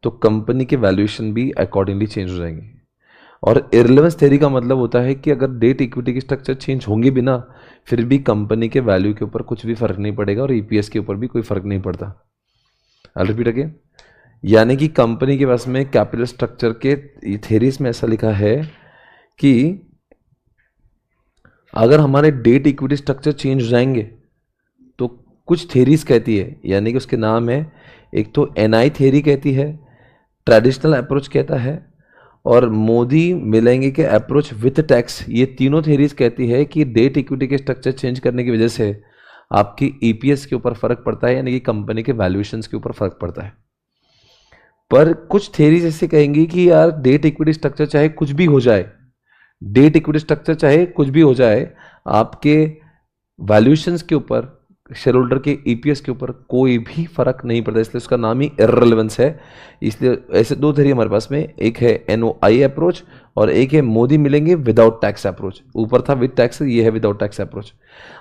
तो कंपनी के वैल्यूएशन भी अकॉर्डिंगली चेंज हो जाएंगे। और इररिलेवेंस थ्योरी का मतलब होता है कि अगर डेट इक्विटी की स्ट्रक्चर चेंज होंगे भी ना, फिर भी कंपनी के वैल्यू के ऊपर कुछ भी फर्क नहीं पड़ेगा और ईपीएस के ऊपर भी कोई फर्क नहीं पड़ता। आई रिपीट अगेन, यानी कि कंपनी के पास में कैपिटल स्ट्रक्चर के थ्योरीज में ऐसा लिखा है कि अगर हमारे डेट इक्विटी स्ट्रक्चर चेंज हो जाएंगे तो कुछ थ्योरीज कहती है, यानी कि उसके नाम है, एक तो एनआई थ्योरी कहती है, ट्रेडिशनल अप्रोच कहता है, और मोदी मिलेंगे के अप्रोच विथ टैक्स, ये तीनों थ्योरीज कहती है कि डेट इक्विटी के स्ट्रक्चर चेंज करने की वजह से आपकी ईपीएस के ऊपर फर्क पड़ता है, यानी कि कंपनी के वैल्यूएशंस के ऊपर फर्क पड़ता है। पर कुछ थ्योरीज ऐसे कहेंगी कि यार डेट इक्विटी स्ट्रक्चर चाहे कुछ भी हो जाए, डेट इक्विटी स्ट्रक्चर चाहे कुछ भी हो जाए, आपके वैल्यूएशंस के ऊपर, शेयर होल्डर के ईपीएस के ऊपर कोई भी फर्क नहीं पड़ता, इसलिए उसका नाम ही इररिलेवेंस है। इसलिए ऐसे दो थ्योरी हमारे पास में, एक है एनओआई अप्रोच और एक है मोदी मिलेंगे विदाउट टैक्स अप्रोच। ऊपर था विद टैक्स, ये है विदाउट टैक्स अप्रोच।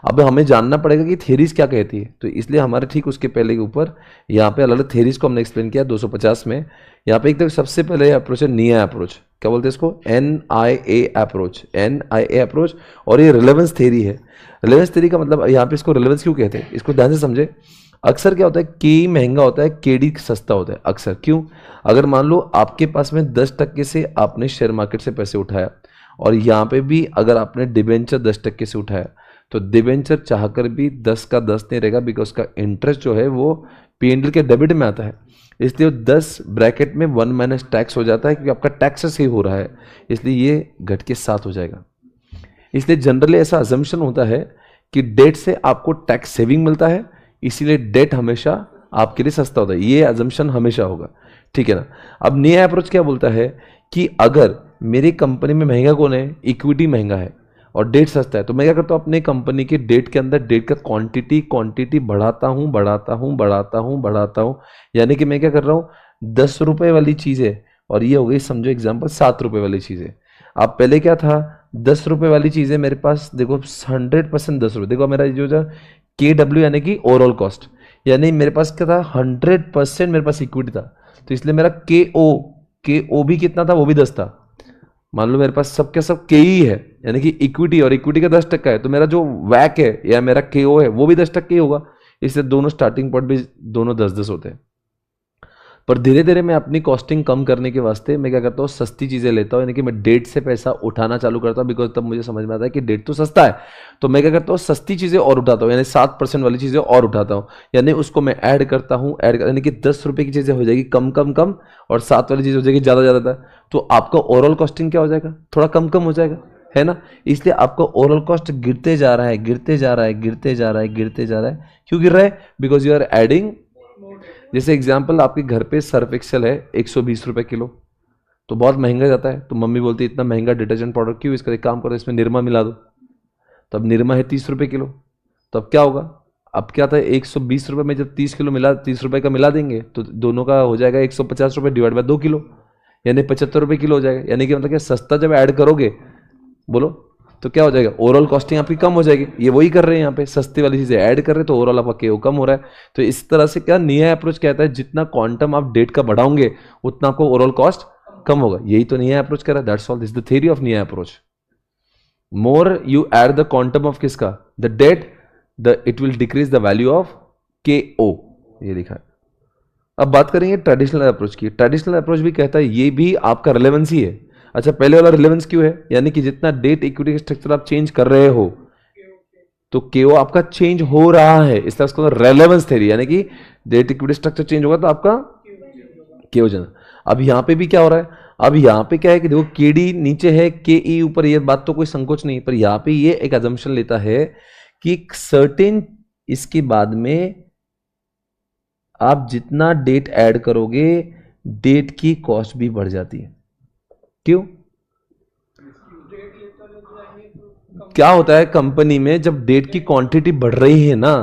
अब हमें जानना पड़ेगा कि थ्योरीज क्या कहती है, तो इसलिए हमारे ठीक उसके पहले के ऊपर यहाँ पे अलग अलग थ्योरीज को हमने एक्सप्लेन किया 250 में। यहाँ पे एक तो सबसे पहले अप्रोच है निया अप्रोच, क्या बोलते हैं इसको, एनआईए अप्रोच, एनआईए अप्रोच, और ये रिलेवेंस थ्योरी है। रिलेवेंस थ्योरी का मतलब यहाँ पे इसको रिलेवेंस क्यों कहते हैं, इसको ध्यान से समझे। अक्सर क्या होता है, के महंगा होता है, केडी सस्ता होता है अक्सर। क्यों? अगर मान लो आपके पास में 10% से आपने शेयर मार्केट से पैसे उठाया, और यहाँ पे भी अगर आपने डिबेंचर 10% से उठाया, तो डिबेंचर चाहकर भी 10 का 10 नहीं रहेगा, बिकॉज उसका इंटरेस्ट जो है वो पीएनएल के डेबिट में आता है। इसलिए 10 ब्रैकेट में 1 माइनस टैक्स हो जाता है, क्योंकि आपका टैक्स से हो रहा है, इसलिए ये घट के 7 हो जाएगा। इसलिए जनरली ऐसा अजम्पशन होता है कि डेट से आपको टैक्स सेविंग मिलता है, इसीलिए डेट हमेशा आपके लिए सस्ता होता है, ये अजम्पशन हमेशा होगा, ठीक है ना। अब नया अप्रोच क्या बोलता है कि अगर मेरी कंपनी में महंगा कौन है, इक्विटी महंगा है और डेट सस्ता है, तो मैं क्या करता हूँ, अपने कंपनी के डेट के अंदर डेट का क्वांटिटी बढ़ाता हूँ। यानी कि मैं क्या कर रहा हूँ, 10 रुपए वाली चीज़ है और ये हो गई समझो एग्जाम्पल 7 रुपए वाली चीज़ है। अब पहले क्या था, 10 रुपए वाली चीज़ है मेरे पास, देखो 100% 10 रुपये, देखो मेरा जो के डब्ल्यू यानी कि ओवरऑल कॉस्ट, यानी मेरे पास क्या था, 100% मेरे पास इक्विटी था, तो इसलिए मेरा के ओ भी कितना था, वो भी 10 था। मान लो मेरे पास सब के सब के ही है, यानी कि इक्विटी, और इक्विटी का 10% है, तो मेरा जो वैक है या मेरा के ओ है वो भी 10% ही होगा। इससे दोनों स्टार्टिंग पॉइंट भी दोनों 10-10 होते हैं। पर धीरे धीरे मैं अपनी कॉस्टिंग कम करने के वास्ते मैं क्या करता हूँ, सस्ती चीज़ें लेता हूँ, यानी कि मैं डेट से पैसा उठाना चालू करता हूँ, बिकॉज तब मुझे समझ में आता है कि डेट तो सस्ता है, तो मैं क्या करता हूँ, सस्ती चीज़ें और उठाता हूँ, यानी 7% वाली चीज़ें और उठाता हूँ, यानी उसको मैं ऐड करता हूँ, यानी कि 10 रुपये की चीज़ें हो जाएगी कम, और 7 वाली चीज़ हो जाएगी ज़्यादा, तो आपका ओवरऑल कॉस्टिंग क्या हो जाएगा, थोड़ा कम हो जाएगा, है ना। इसलिए आपका ओवरऑल कॉस्ट गिरते जा रहा है, क्यों गिर रहा है, बिकॉज यू आर एडिंग। जैसे एग्जाम्पल, आपके घर पे सर्फ एक्सेल है 120 रुपए किलो, तो बहुत महंगा जाता है, तो मम्मी बोलती है इतना महंगा डिटर्जेंट पाउडर क्यों, इसका एक काम करो इसमें निरमा मिला दो, तो अब निरमा है 30 रुपए किलो, तो अब क्या होगा, अब क्या था 120 रुपए में जब 30 किलो मिला, 30 रुपए का मिला देंगे, तो दोनों का हो जाएगा 150 रुपए डिवाइड बाय 2 किलो, यानी 75 रुपए किलो हो जाएगा। यानी कि मतलब क्या, सस्ता जब ऐड करोगे, बोलो तो क्या हो जाएगा, ओवरऑल कॉस्टिंग आपकी कम हो जाएगी। ये वही कर रहे हैं यहाँ पे, सस्ती वाली चीजें ऐड कर रहे हैं, तो ओवरऑल आपका केओ कम हो रहा है। तो इस तरह से क्या नया अप्रोच कहता है, जितना क्वांटम आप डेट का बढ़ाओगे उतना आपको ओवरऑल कॉस्ट कम होगा। यही तो नया अप्रोच कर रहा है, that's all, this the theory of नया approach. More you add the quantum of किसका, the debt, it will decrease the value of K O, ये लिखा है। अब बात करेंगे ट्रेडिशनल अप्रोच की। ट्रेडिशनल अप्रोच भी कहता है ये भी आपका रिलेवेंस ही है। अच्छा, पहले वाला रिलेवेंस क्यों है, यानी कि जितना डेट इक्विटी स्ट्रक्चर आप चेंज कर रहे हो, तो केओ आपका चेंज हो रहा है, इसलिए उसको रेलेवेंस थ्योरी, यानी कि डेट इक्विटी स्ट्रक्चर चेंज होगा तो आपका केओ जाना। अब यहां पे भी क्या हो रहा है, अब यहां पे क्या है कि देखो केडी नीचे है, के ई ऊपर, ये बात तो कोई संकोच नहीं, पर यहां पे ये एक अजम्पशन लेता है कि सर्टेन इसके बाद में आप जितना डेट ऐड करोगे, डेट की कॉस्ट भी बढ़ जाती है। क्यों? क्या होता है कंपनी में, जब डेट की क्वांटिटी बढ़ रही है ना,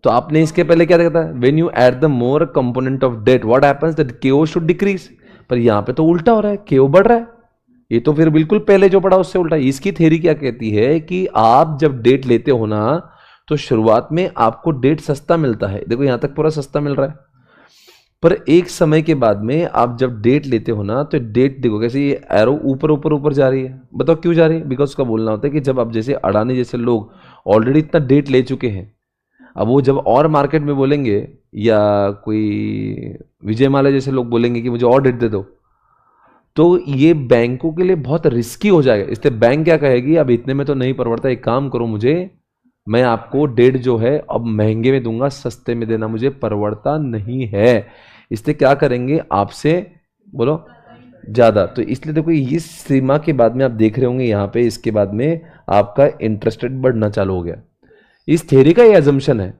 तो आपने इसके पहले क्या देखा था, when you add the more component of debt what happens, that KO should decrease. पर यहां पे तो उल्टा हो रहा है, केओ बढ़ रहा है। ये तो फिर बिल्कुल पहले जो पढ़ा उससे उल्टा। इसकी थ्योरी क्या कहती है कि आप जब डेट लेते हो ना, तो शुरुआत में आपको डेट सस्ता मिलता है, देखो यहां तक पूरा सस्ता मिल रहा है, पर एक समय के बाद में आप जब डेट लेते हो ना, तो डेट देखो कैसे ये एरो ऊपर ऊपर ऊपर जा रही है। बताओ क्यों जा रही है? बिकॉज उसका बोलना होता है कि जब आप जैसे अडानी जैसे लोग ऑलरेडी इतना डेट ले चुके हैं, अब वो जब और मार्केट में बोलेंगे, या कोई विजय माल्या जैसे लोग बोलेंगे कि मुझे और डेट दे दो, तो ये बैंकों के लिए बहुत रिस्की हो जाएगा। इसलिए बैंक क्या कहेगी, अब इतने में तो नहीं परवड़ता, एक काम करो, मुझे मैं आपको डेट जो है अब महंगे में दूंगा, सस्ते में देना मुझे परवड़ता नहीं है। इसलिए क्या करेंगे आपसे, बोलो, ज्यादा। तो इसलिए देखो इस सीमा के बाद में आप देख रहे होंगे यहाँ पे, इसके बाद में आपका इंटरेस्ट रेट बढ़ना चालू हो गया। इस थ्योरी का ये अजम्पशन है।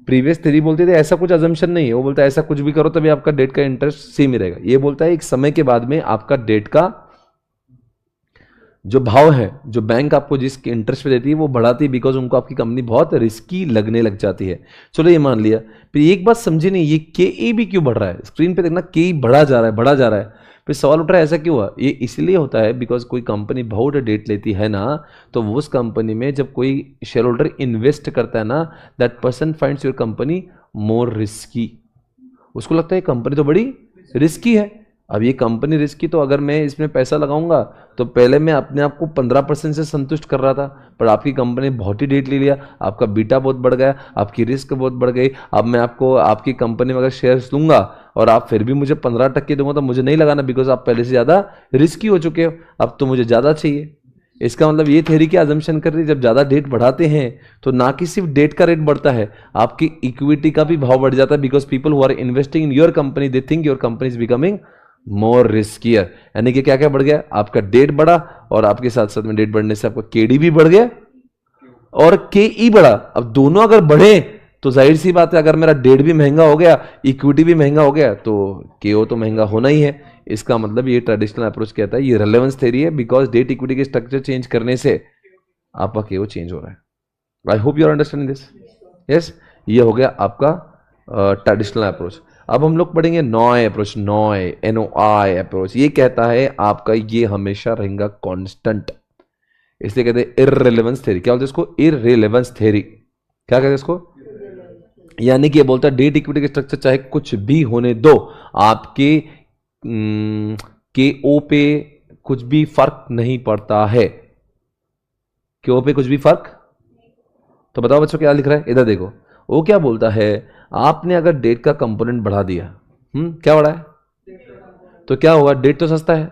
प्रीवियस थ्योरी बोलते थे ऐसा कुछ अजम्पशन नहीं है, वो बोलता है ऐसा कुछ भी करो तभी आपका डेट का इंटरेस्ट सेम ही रहेगा। ये बोलता है एक समय के बाद में आपका डेट का जो भाव है, जो बैंक आपको जिस इंटरेस्ट पे देती है, वो बढ़ाती है, बिकॉज उनको आपकी कंपनी बहुत रिस्की लगने लग जाती है। चलो ये मान लिया, फिर एक बात समझे नहीं, ये के ए भी क्यों बढ़ रहा है? स्क्रीन पे देखना, के बढ़ा जा रहा है, बढ़ा जा रहा है। फिर सवाल उठ रहा है ऐसा क्यों हुआ? ये इसलिए होता है बिकॉज कोई कंपनी बहुत डेट लेती है ना, तो वो उस कंपनी में जब कोई शेयर होल्डर इन्वेस्ट करता है ना, that person finds your company more risky. उसको लगता है कंपनी तो बड़ी रिस्की है। अब ये कंपनी रिस्की, तो अगर मैं इसमें पैसा लगाऊंगा, तो पहले मैं अपने आप को 15% से संतुष्ट कर रहा था, पर आपकी कंपनी बहुत ही डेट ले लिया, आपका बीटा बहुत बढ़ गया, आपकी रिस्क बहुत बढ़ गई। अब मैं आपको आपकी कंपनी में अगर शेयर्स दूंगा और आप फिर भी मुझे 15% दूंगा, तो मुझे नहीं लगाना, बिकॉज आप पहले से ज़्यादा रिस्की हो चुके हो, अब तो मुझे ज़्यादा चाहिए। इसका मतलब ये थ्योरी क्या अजम्पशन कर रही है, जब ज़्यादा डेट बढ़ाते हैं तो ना कि सिर्फ डेट का रेट बढ़ता है, आपकी इक्विटी का भी भाव बढ़ जाता है, because people who are investing in your company they think your company is becoming more riskier. यानी कि क्या क्या बढ़ गया, आपका डेट बढ़ा, और आपके साथ साथ में डेट बढ़ने से आपका केडी भी बढ़ गया और के ई बढ़ा। अब दोनों अगर बढ़े तो जाहिर सी बात है, अगर मेरा डेट भी महंगा हो गया, इक्विटी भी महंगा हो गया, तो केओ तो महंगा होना ही है। इसका मतलब ये ट्रेडिशनल अप्रोच कहता है, ये रेलेवेंस थ्योरी है, बिकॉज डेट इक्विटी के स्ट्रक्चर चेंज करने से आपका केओ चेंज हो रहा है। I hope you are understanding this. Yes, ये हो गया आपका ट्रेडिशनल अप्रोच। अब हम लोग पढ़ेंगे नॉय अप्रोच। नॉय, NOI अप्रोच, ये कहता है आपका ये हमेशा रहेगा कांस्टेंट, इसलिए कहते हैं इररिलेवेंस थ्योरी। क्या बोलते हैं इसको? इररिलेवेंस थ्योरी। क्या कहते हैं इसको? यानी कि ये बोलता है डेट इक्विटी के स्ट्रक्चर चाहे कुछ भी होने दो, आपके के ओ पे कुछ भी फर्क नहीं पड़ता है। के ओ पे कुछ भी फर्क, तो बताओ बच्चों क्या लिख रहा है, इधर देखो। वो क्या बोलता है, आपने अगर डेट का कंपोनेंट बढ़ा दिया, क्या बढ़ा है, तो क्या होगा, डेट तो सस्ता है,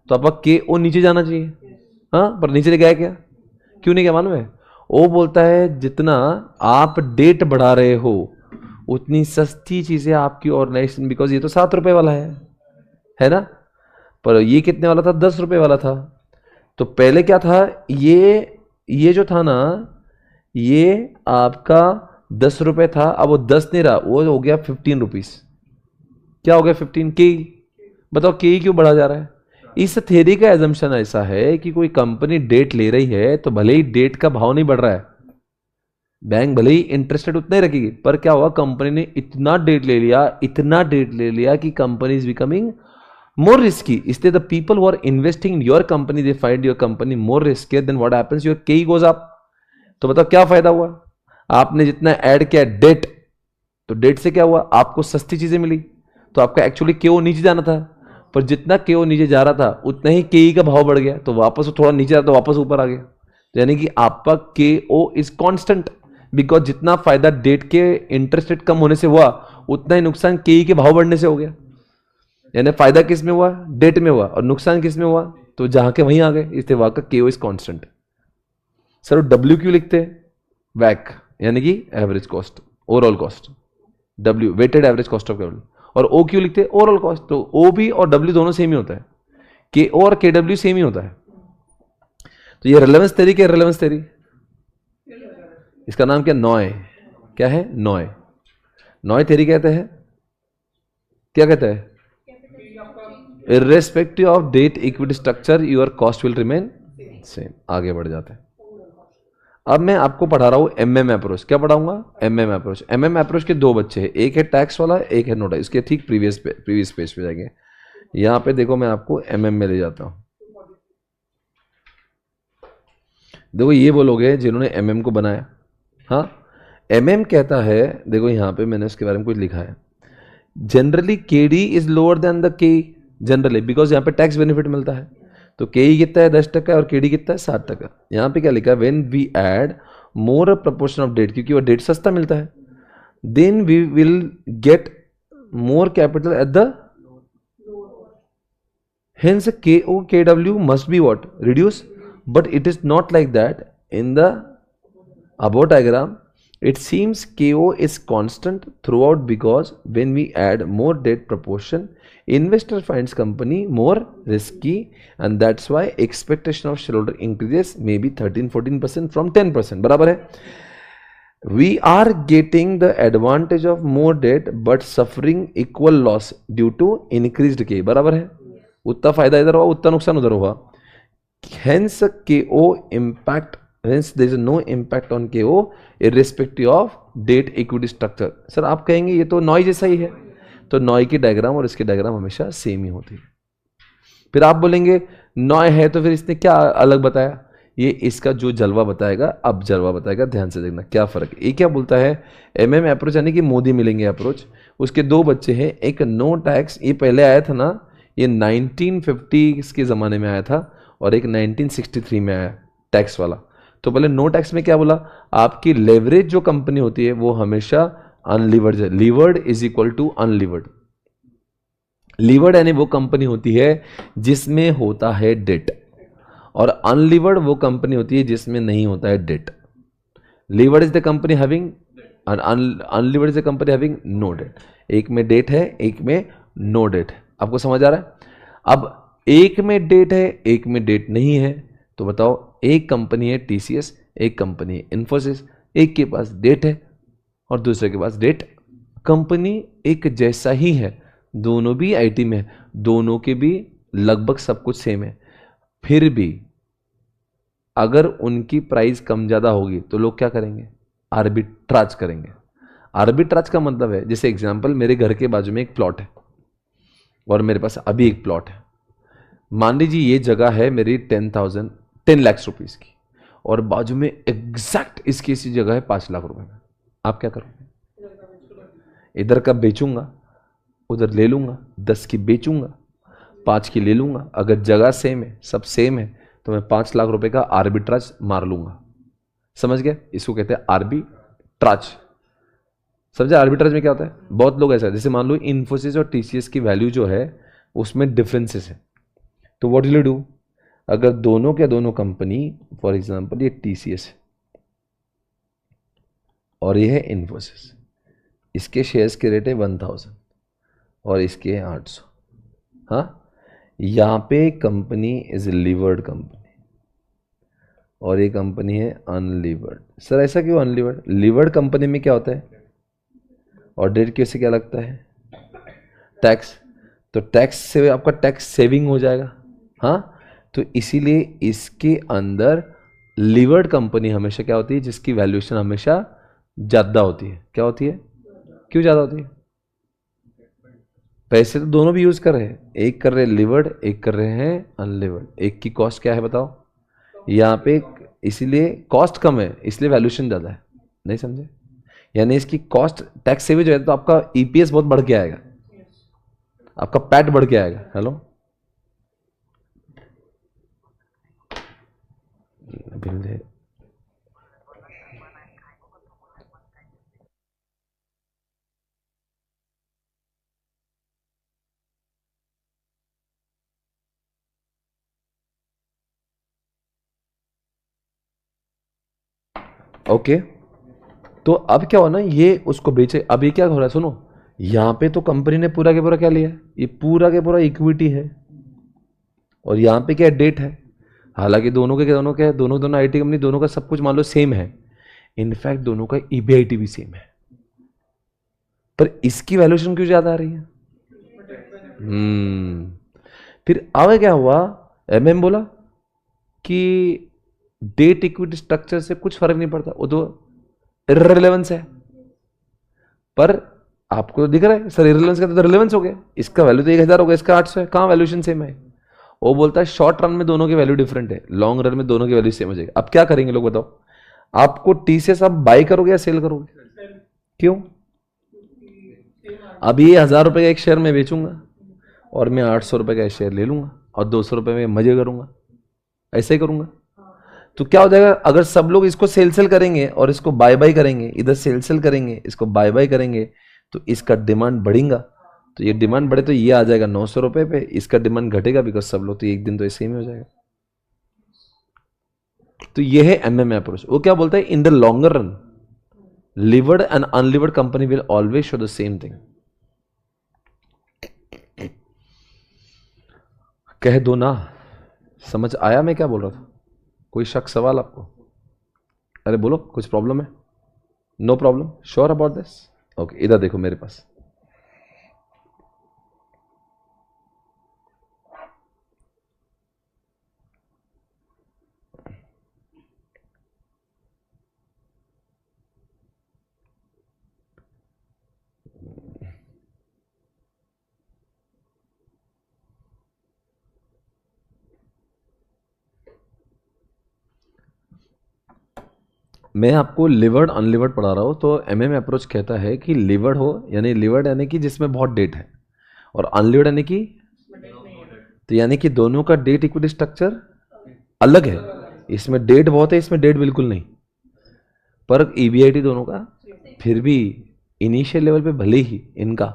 तो आपका के ओ नीचे जाना चाहिए। हाँ, पर नीचे ले गया क्या? क्यों नहीं गया मालूम है? वो बोलता है जितना आप डेट बढ़ा रहे हो उतनी सस्ती चीजें आपकी ऑर्गेनाइजेशन, बिकॉज ये तो 7 रुपए वाला है ना, पर ये कितने वाला था? 10 रुपए वाला था। तो पहले क्या था, ये जो था ना, ये आपका 10 रुपए था, अब वो 10 नहीं रहा, वो हो गया 15 रुपीज। क्या हो गया? 15 के। बताओ के क्यों बढ़ा जा रहा है? इस थ्योरी का एजम्पशन ऐसा है कि कोई कंपनी डेट ले रही है तो भले ही डेट का भाव नहीं बढ़ रहा है, बैंक भले ही इंटरेस्ट रेट उतना ही रखेगी, पर क्या हुआ, कंपनी ने इतना डेट ले लिया, इतना डेट ले लिया कि company is becoming more risky. इसलिए the people who are investing in your company they find your company more risky, then what happens, your K goes up. तो बताओ क्या फायदा हुआ? आपने जितना ऐड किया डेट, तो डेट से क्या हुआ, आपको सस्ती चीजें मिली, तो आपका एक्चुअली केओ नीचे जाना था, पर जितना केओ नीचे जा रहा था उतना ही केई का भाव बढ़ गया, तो वापस थोड़ा नीचे आ तो वापस ऊपर आ गया। तो यानी कि आपका केओ इज कांस्टेंट, बिकॉज जितना फायदा डेट के इंटरेस्ट रेट कम होने से हुआ, उतना ही नुकसान केई के भाव बढ़ने से हो गया। यानी फायदा किस में हुआ? डेट में हुआ, और नुकसान किस में हुआ? तो जहां के वहीं आ गए, इसलिए वहां का केओ इज कांस्टेंट। सर डब्ल्यू क्यों लिखते हैं? वैक, यानी कि average cost, overall cost, W weighted average cost of capital. और ओ क्यों लिखते हैं? Overall cost. तो ओ भी और डब्ल्यू दोनों सेम ही होता है, के ओ और के डब्ल्यू सेम ही होता है। तो ये रेलेवेंस थ्योरी क्या? रेलेवेंस थ्योरी, इसका नाम क्या? नॉय। क्या है? नॉय। नॉय थ्योरी कहते हैं, क्या कहता है? Irrespective of debt equity structure your cost will remain same. आगे बढ़ जाते हैं। अब मैं आपको पढ़ा रहा हूं MM अप्रोच। क्या पढ़ाऊंगा? MM approach. MM अप्रोच के 2 बच्चे हैं, एक है टैक्स वाला, एक है नोटा। इसके ठीक प्रीवियस पेज पे जाएंगे। यहां पे देखो, मैं आपको MM में ले जाता हूं। देखो ये वो लोग हैं जिन्होंने MM को बनाया। हाँ, MM कहता है, देखो यहां पे मैंने उसके बारे में कुछ लिखा है generally KD is lower than the के, जनरली बिकॉज यहाँ पे टैक्स बेनिफिट मिलता है। तो के कितना है 10% और केडी कितना है 60%। यहाँ पे क्या लिखा है, when we add more proportion of debt, क्योंकि वो डेट सस्ता मिलता है, then we will get more capital at the, hence KO KW must be what, reduce, but it is not like that in the above diagram. It seems KO is constant throughout because when we add more debt proportion, investor finds company more risky, and that's why expectation of shareholder increases maybe 13-14% from 10%. बराबर है? We are getting the advantage of more debt but suffering equal loss due to increased K. बराबर है? उतना फायदा इधर हुआ, उतना नुकसान उधर हुआ। Hence KO impact, hence there is no impact on KO irrespective of debt equity structure। Sir आप कहेंगे ये तो नॉय जैसा ही है, तो नॉय की डायग्राम और इसकी डायग्राम हमेशा सेम ही होती है। फिर आप बोलेंगे नॉय है तो फिर इसने क्या अलग बताया, ये इसका जो जलवा बताएगा, अब जलवा बताएगा, ध्यान से देखना क्या फर्क है। ये क्या बोलता है, MM अप्रोच यानी कि मोदी मिलेंगे अप्रोच, उसके दो बच्चे हैं, एक नो टैक्स, ये पहले आया था ना, ये 1950 के ज़माने में आया था, और एक 1963 में आया टैक्स वाला। तो पहले नो टैक्स में क्या बोला, आपकी लेवरेज जो कंपनी होती है वो हमेशा अनलीवर्ड है, levered is equal to unlevered. Levered यानी वो कंपनी होती है जिसमें होता है डेट, और अनलीवर्ड वो कंपनी होती है जिसमें नहीं होता है debt. Levered is the company having, unlevered is the company having no debt. एक में डेट है, एक में नो डेट है। आपको समझ आ रहा है? अब एक में डेट है, एक में डेट नहीं है, तो बताओ, एक कंपनी है TCS, एक कंपनी है इन्फोसिस, एक के पास डेट है और दूसरे के पास डेट। कंपनी एक जैसा ही है, दोनों भी IT में है, दोनों के भी लगभग सब कुछ सेम है, फिर भी अगर उनकी प्राइस कम ज़्यादा होगी तो लोग क्या करेंगे, आर्बिट्राज करेंगे। आर्बिट्राज का मतलब है, जैसे एग्जांपल, मेरे घर के बाजू में एक प्लॉट है और मेरे पास अभी एक प्लॉट है। मान लीजिए ये जगह है मेरी 10 लाख रुपीस की, और बाजू में एग्जैक्ट इसकी इसी जगह है 5 लाख रुपए में। आप क्या करोगे? इधर का बेचूंगा, उधर ले लूंगा, 10 की बेचूंगा, 5 की ले लूंगा। अगर जगह सेम है, सब सेम है, तो मैं 5 लाख रुपए का आर्बिट्राज मार लूंगा। समझ गए? इसको कहते हैं आर्बिट्राज। समझा आर्बिट्राज में क्या होता है? बहुत लोग ऐसा है, जैसे मान लो इन्फोसिस और TCS की वैल्यू जो है उसमें डिफरेंसेस है, तो व्हाट विल यू डू, अगर दोनों के दोनों कंपनी, फॉर एग्जांपल ये TCS है और ये है इन्फोसिस, इसके शेयर्स के रेट है 1000 और इसके है 800, हाँ, यहाँ पे कंपनी इज लीवर्ड कंपनी और ये कंपनी है अनलीवर्ड। सर ऐसा क्यों अनलीवर्ड? लीवर्ड कंपनी में क्या होता है, और डेट कैसे क्या लगता है, टैक्स, तो टैक्स से आपका टैक्स सेविंग हो जाएगा, हाँ। तो इसीलिए इसके अंदर लीवर्ड कंपनी हमेशा क्या होती है, जिसकी वैल्यूएशन हमेशा ज़्यादा होती है। क्या होती है? क्यों ज़्यादा होती है? पैसे तो दोनों भी यूज़ कर रहे हैं, एक कर रहे हैं लीवर्ड, एक कर रहे हैं अनलीवर्ड। एक की कॉस्ट क्या है बताओ? यहाँ पे इसीलिए कॉस्ट कम है, इसलिए वैल्यूएशन ज़्यादा है। नहीं समझे? यानी इसकी कॉस्ट टैक्स से भी जो है, तो आपका EPS बहुत बढ़ के आएगा, आपका पैट बढ़ के आएगा। हेलो, ओके तो अब क्या हो ना, ये उसको बेचे। अब ये क्या हो रहा है, सुनो, यहाँ पे तो कंपनी ने पूरा के पूरा क्या लिया है, ये पूरा के पूरा इक्विटी है, और यहाँ पे क्या डेट है। हालांकि दोनों के दोनों क्या है, दोनों दोनों IT कंपनी, दोनों का सब कुछ मान लो सेम है, इनफैक्ट दोनों का EBIT भी सेम है, पर इसकी वैल्यूएशन क्यों ज्यादा आ रही है? फिर आगे क्या हुआ, MM बोला कि डेट इक्विटी स्ट्रक्चर से कुछ फर्क नहीं पड़ता, वो तो इररिलेवेंस है। पर आपको तो दिख रहा है सर, इररिलेवेंस का तो रिलेवेंस हो गया, इसका वैल्यू तो 1000 हो गया, इसका 800 है, कहाँ वैल्यूएशन सेम है? वो बोलता है शॉर्ट रन में दोनों की वैल्यू डिफरेंट है, लॉन्ग रन में दोनों की वैल्यू सेम हो जाएगी। अब क्या करेंगे लोग बताओ? आपको TCS आप बाय करोगे या सेल करोगे? क्यों? अब ये 1000 रुपये का एक शेयर मैं बेचूंगा और मैं 800 रुपये का शेयर ले लूंगा और 200 रुपये में मजे करूंगा, ऐसे ही करूंगा। तो क्या हो जाएगा, अगर सब लोग इसको सेल करेंगे और इसको बाय बाय करेंगे, इधर सेल करेंगे, इसको बाय बाय करेंगे, तो इसका डिमांड बढ़ेगा। तो ये डिमांड बढ़े तो ये आ जाएगा 900 रुपये पे, इसका डिमांड घटेगा बिकॉज सब लोग, तो एक दिन तो ऐसे ही में हो जाएगा। तो ये है एमएम अप्रोच। वो क्या बोलता है, in the longer run levered and unlevered company will always show the same thing. कह दो ना, समझ आया मैं क्या बोल रहा था? कोई शक सवाल आपको? अरे बोलो, कुछ प्रॉब्लम है? No problem, sure about this? Okay, इधर देखो मेरे पास। मैं आपको लिवर्ड अनलिवर्ड पढ़ा रहा हूं, तो एमएम अप्रोच कहता है कि लिवर्ड हो, यानी लिवर्ड यानी कि जिसमें बहुत डेट है, और अनलिवर्ड यानी कि, तो यानी कि दोनों का डेट इक्विटी स्ट्रक्चर अलग है। इसमें डेट बहुत है, इसमें डेट बिल्कुल नहीं, पर ईबीआईटी दोनों का फिर भी इनिशियल लेवल पे भले ही इनका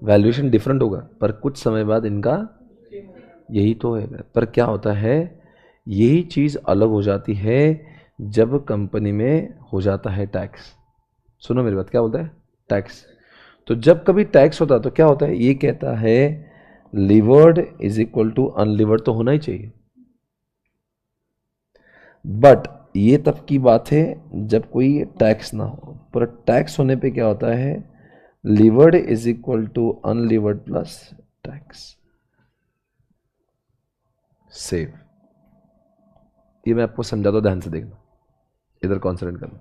वैल्यूएशन डिफरेंट होगा, पर कुछ समय बाद इनका यही तो है। पर क्या होता है, यही चीज़ अलग हो जाती है जब कंपनी में हो जाता है टैक्स। सुनो मेरी बात, क्या बोलता है? टैक्स। तो जब कभी टैक्स होता है तो क्या होता है, ये कहता है levered is equal to unlevered तो होना ही चाहिए, बट ये तब की बात है जब कोई टैक्स ना हो। पर टैक्स होने पे क्या होता है, levered is equal to unlevered plus tax. Save. ये मैं आपको समझाता हूं, ध्यान से देखना, इधर कॉन्सेंट्रेट करना।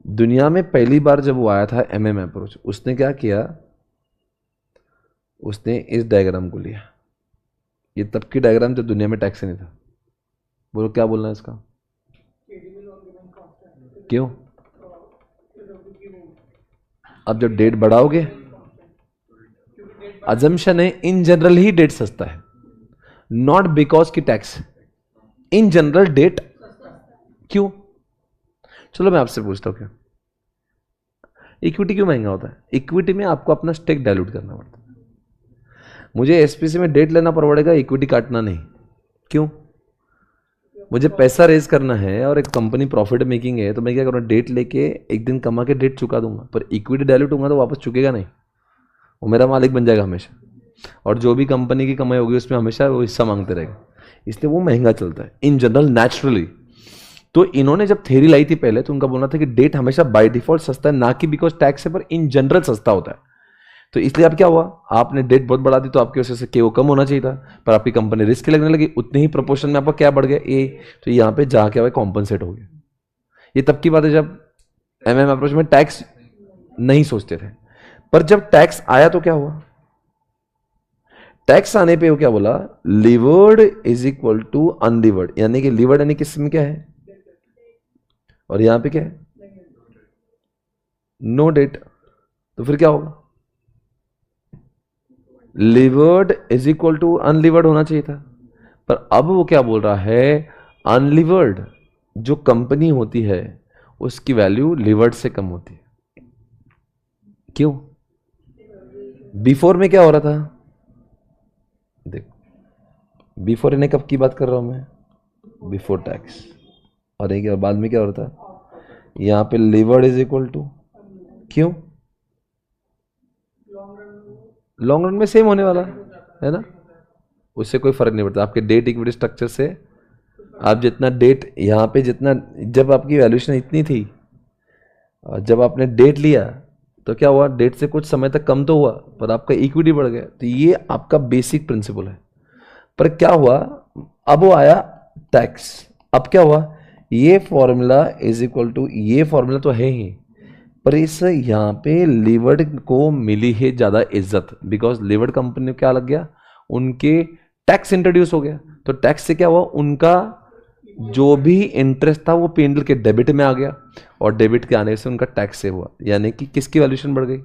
दुनिया में पहली बार जब वो आया था एमएम अप्रोच, उसने क्या किया, उसने इस डायग्राम को लिया। ये तब की डायग्राम जब दुनिया में टैक्स नहीं था। बोलो क्या बोलना है इसका? क्यों? अब जब डेट बढ़ाओगे, अजम्पशन है इन जनरल ही डेट सस्ता है, नॉट बिकॉज की टैक्स, इन जनरल डेट। क्यों? चलो मैं आपसे पूछता हूं, क्या इक्विटी क्यों महंगा होता है? इक्विटी में आपको अपना स्टेक डाइल्यूट करना पड़ता है। मुझे एसपीसी में डेट लेना पड़ेगा, इक्विटी काटना नहीं। क्यों? मुझे पैसा रेज करना है और एक कंपनी प्रॉफिट मेकिंग है, तो मैं क्या करूँगा, डेट लेके एक दिन कमा के डेट चुका दूंगा। पर इक्विटी डाइल्यूट होगा तो वापस चुकेगा नहीं, वो मेरा मालिक बन जाएगा हमेशा, और जो भी कंपनी की कमाई होगी उसमें हमेशा वो हिस्सा मांगते रहेगा, इसलिए वो महंगा चलता है इन जनरल नेचुरली। तो इन्होंने जब थ्योरी लाई थी पहले, तो उनका बोलना था कि डेट हमेशा बाय डिफॉल्ट सस्ता है, ना कि बिकॉज टैक्स है, पर इन जनरल सस्ता होता है। तो इसलिए अब क्या हुआ, आपने डेट बहुत बढ़ा दी, तो आपकी वजह से केओ कम होना चाहिए था, पर आपकी कंपनी रिस्क लगने लगी, उतने ही प्रोपोर्शन में आपका क्या बढ़ गया, ए। तो यहाँ पे जहाँ क्या हुआ, कॉम्पनसेट हो गया। ये तब की बात है जब एमएम अप्रोच में टैक्स नहीं सोचते थे। पर जब टैक्स आया तो क्या हुआ, टैक्स आने पे वो क्या बोला, लिवर्ड इज इक्वल टू अनलिवर्ड, यानी कि लिवर्ड यानी किसमें क्या है, और यहां पे क्या है, नो डेट। तो फिर क्या होगा, लिवर्ड इज इक्वल टू अनलिवर्ड होना चाहिए था। पर अब वो क्या बोल रहा है, अनलिवर्ड जो कंपनी होती है उसकी वैल्यू लिवर्ड से कम होती है। क्यों? बिफोर में क्या हो रहा था, देखो बिफोर इन्हें कब की बात कर रहा हूं मैं, बिफोर टैक्स। और एक बाद में क्या हो रहा था, यहां पे लिवर्ड इज इक्वल टू, क्यों, लॉन्ग रन में सेम होने वाला है ना, उससे कोई फर्क नहीं पड़ता। आपके डेट इक्विटी स्ट्रक्चर से आप जितना डेट यहाँ पे जितना, जब आपकी वैल्यूएशन इतनी थी, जब आपने डेट लिया तो क्या हुआ, डेट से कुछ समय तक कम तो हुआ, पर आपका इक्विटी बढ़ गया। तो ये आपका बेसिक प्रिंसिपल है। पर क्या हुआ, अब वो आया टैक्स। अब क्या हुआ, ये फॉर्मूला इज इक्वल टू, ये फॉर्मूला तो है ही, पर इस यहाँ पे लिवर्ड को मिली है ज़्यादा इज्जत, बिकॉज लिवर्ड कंपनी में क्या लग गया, उनके टैक्स इंट्रोड्यूस हो गया। तो टैक्स से क्या हुआ, उनका जो भी इंटरेस्ट था वो P&L के डेबिट में आ गया, और डेबिट के आने से उनका टैक्स सेव हुआ, यानी कि किसकी वैल्यूएशन बढ़ गई।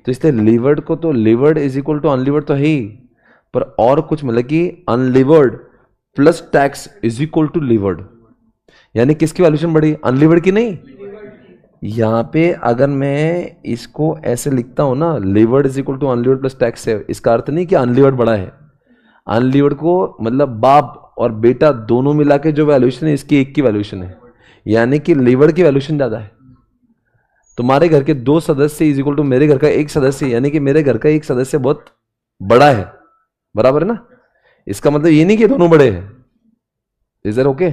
तो इसलिए लीवर्ड को तो levered is equal to unlevered तो है ही, पर और कुछ मतलब कि unlevered plus tax is equal to levered, यानी किसकी वैल्यूएशन बढ़ी, अनलीवर्ड की नहीं। यहां पे अगर मैं इसको ऐसे लिखता हूं ना, levered is equal to unlevered plus tax है, इसका अर्थ नहीं कि अनलीवर्ड बड़ा है। अनलीवर्ड को मतलब बाप और बेटा दोनों मिला के जो वैल्यूएशन है इसकी एक की वैल्यूएशन है, यानी कि लीवर्ड की वैल्यूएशन ज्यादा है। तुम्हारे घर के 2 सदस्य इज इक्वल टू मेरे घर का 1 सदस्य, यानी कि मेरे घर का 1 सदस्य बहुत बड़ा है, बराबर है ना। इसका मतलब ये नहीं कि दोनों बड़े हैं। Is that okay?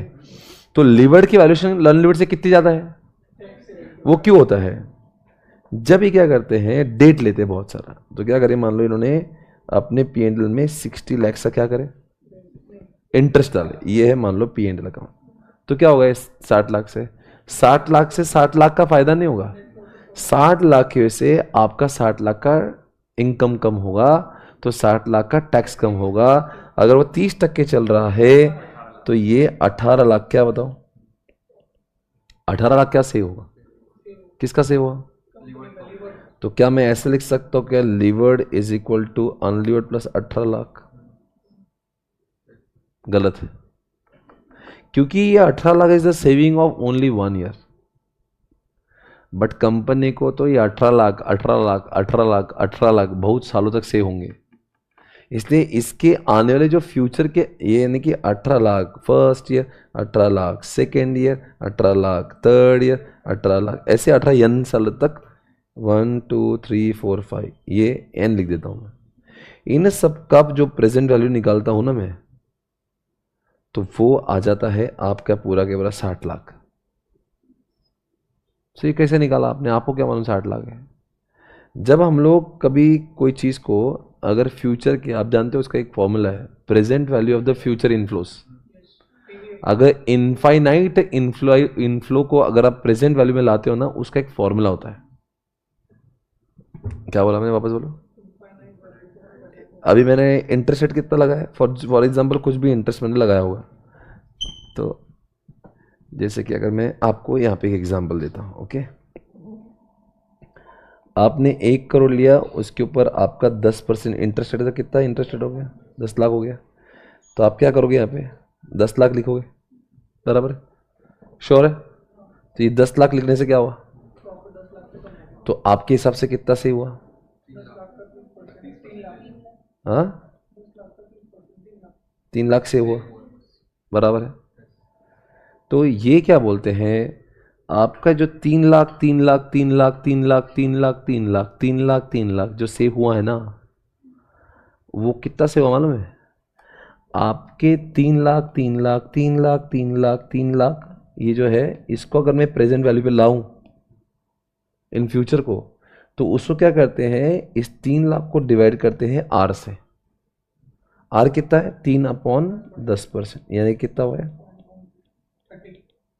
तो लीवर्ड की वैल्यूएशन अनलीवर्ड से कितनी ज्यादा है? वो क्यों होता है? जब ये क्या करते हैं, डेट लेते हैं बहुत सारा, तो क्या करें, मान लो इन्होंने अपने P&L में 60 लाख का क्या करे, इंटरेस्ट डाले। ये है मान लो P&L अकाउंट, तो क्या होगा 60 लाख से, 60 लाख से 60 लाख का फायदा नहीं होगा। 60 लाख की वजह से आपका 60 लाख का इनकम कम होगा, तो 60 लाख का टैक्स कम होगा। अगर वो 30% चल रहा है तो ये 18 लाख, क्या बताओ 18 लाख क्या सेव होगा, किसका सेव हुआ? तो क्या मैं ऐसे लिख सकता हूं क्या, levered is equal to unlevered plus 18 lakh? गलत है, क्योंकि ये 18 lakh is the saving of only 1 year, but company को तो ये 18 लाख 18 लाख 18 लाख 18 लाख बहुत सालों तक सेव होंगे। इसलिए इसके आने वाले जो फ्यूचर के, ये यानी कि 18 lakh first year, 18 lakh second year, 18 lakh third year, 18 lakh, ऐसे 18 n साल तक, 1 2 3 4 5, ये n लिख देता हूं मैं। इन सब का जो प्रेजेंट वैल्यू निकालता हूं ना मैं, तो वो आ जाता है आपका पूरा के पूरा 60 लाख। तो ये कैसे निकाला आपने, आपको क्या मालूम 60 लाख है? जब हम लोग कभी कोई चीज़ को अगर फ्यूचर के, आप जानते हो उसका एक फॉर्मूला है, present value of the future inflows. अगर इनफाइनाइट इनफ्लो को अगर आप प्रेजेंट वैल्यू में लाते हो ना, उसका एक फॉर्मूला होता है। क्या बोला मैंने, वापस बोलो। अभी मैंने इंटरेस्ट रेट कितना लगाया, फॉर एग्जाम्पल कुछ भी इंटरेस्ट मैंने लगाया होगा, तो जैसे कि अगर मैं आपको यहाँ पे एक एग्जाम्पल देता हूँ, ओके, आपने 1 करोड़ लिया, उसके ऊपर आपका 10% इंटरेस्ट रेट, तो कितना इंटरेस्ट रेट हो गया, 10 लाख हो गया। तो आप क्या करोगे, यहाँ पे 10 लाख लिखोगे, बराबर, श्योर है? तो ये 10 लाख लिखने से क्या हुआ, तो आपके हिसाब से कितना सही हुआ? हाँ, 3 लाख से हुआ, बराबर है। तो ये क्या बोलते हैं, आपका जो 3 लाख 3 लाख 3 लाख 3 लाख 3 लाख 3 लाख 3 लाख 3 लाख जो सेव हुआ है ना, वो कितना सेव हुआ मालूम है? आपके 3 लाख 3 लाख 3 लाख 3 लाख 3 लाख, ये जो है इसको अगर मैं प्रेजेंट वैल्यू पे लाऊं इन फ्यूचर को, तो उसको क्या करते हैं, इस 3 लाख को डिवाइड करते हैं आर से। आर कितना है, 3/10%, यानी कितना हुआ है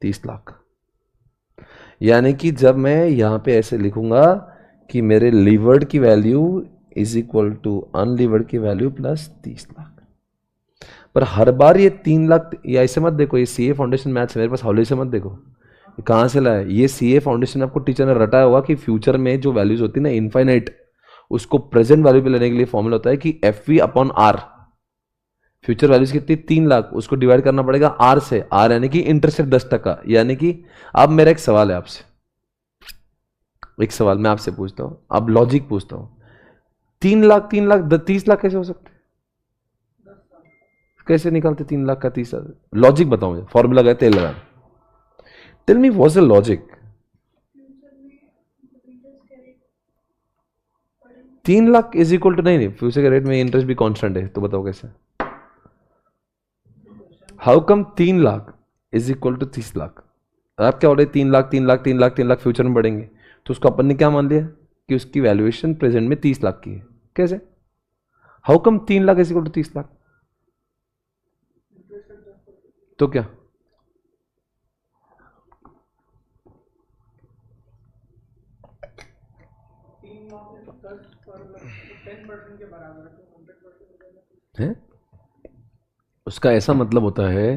30 लाख। यानी कि जब मैं यहाँ पे ऐसे लिखूंगा कि मेरे लीवर्ड की value is equal to unlevered की वैल्यू प्लस 30 लाख, पर हर बार ये 3 लाख, या ऐसे मत देखो, ये सीए फाउंडेशन मैथ्स मेरे पास हॉली से मत देखो, कहाँ से लाया ये सीए फाउंडेशन, आपको टीचर ने रटाया होगा कि फ्यूचर में जो वैल्यूज होती है ना इनफाइनाइट, उसको प्रेजेंट वैल्यू पे लेने के लिए फॉर्मूला होता है कि FV upon R. Future values कितनी, 3 लाख, उसको डिवाइड करना पड़ेगा आर से, आर यानी कि इंटरेस्ट रेट 10%। यानी कि अब मेरा एक सवाल है आपसे, एक सवाल मैं आपसे पूछता हूं, अब लॉजिक पूछता हूं, 3 लाख 3 लाख 30 लाख कैसे हो सकते, कैसे निकालते 3 लाख का 30 लाख? लॉजिक बताओ मुझे, फॉर्मूला गए तेल लगा, tell me what's the logic. 3 lakh is equal to, नहीं फ्यूचर के रेट में इंटरेस्ट भी कांस्टेंट है, तो बताओ कैसे, how come 3 lakh is equal to 30 lakh? आप क्या हो रहे, 3 लाख 3 लाख 3 लाख 3 लाख फ्यूचर में बढ़ेंगे, तो उसको अपन ने क्या मान लिया कि उसकी वैल्यूएशन प्रेजेंट में 30 लाख की है। कैसे, how come 3 lakh is equal to 30 lakh? तो क्या, है? उसका ऐसा मतलब होता है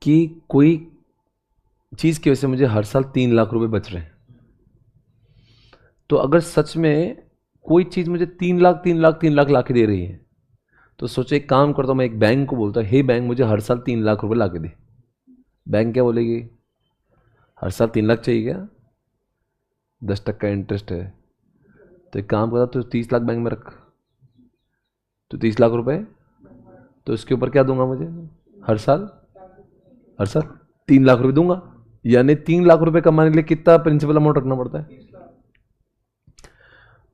कि कोई चीज की वजह से मुझे हर साल 3 लाख रुपए बच रहे हैं, तो अगर सच में कोई चीज़ मुझे 3 लाख ला के दे रही है, तो सोचो एक काम करता हूँ, मैं एक बैंक को बोलता हूँ, हे बैंक मुझे हर साल 3 लाख रुपए ला के दे। बैंक क्या बोलेगी, हर साल 3 लाख चाहिए क्या, 10% इंटरेस्ट है। तो एक काम करता, तो 30 लाख बैंक में रख, तो 30 लाख रुपए, तो इसके ऊपर क्या दूंगा मुझे हर साल 3 लाख रुपए दूंगा। यानी 3 लाख रुपए कमाने के लिए कितना प्रिंसिपल अमाउंट रखना पड़ता है।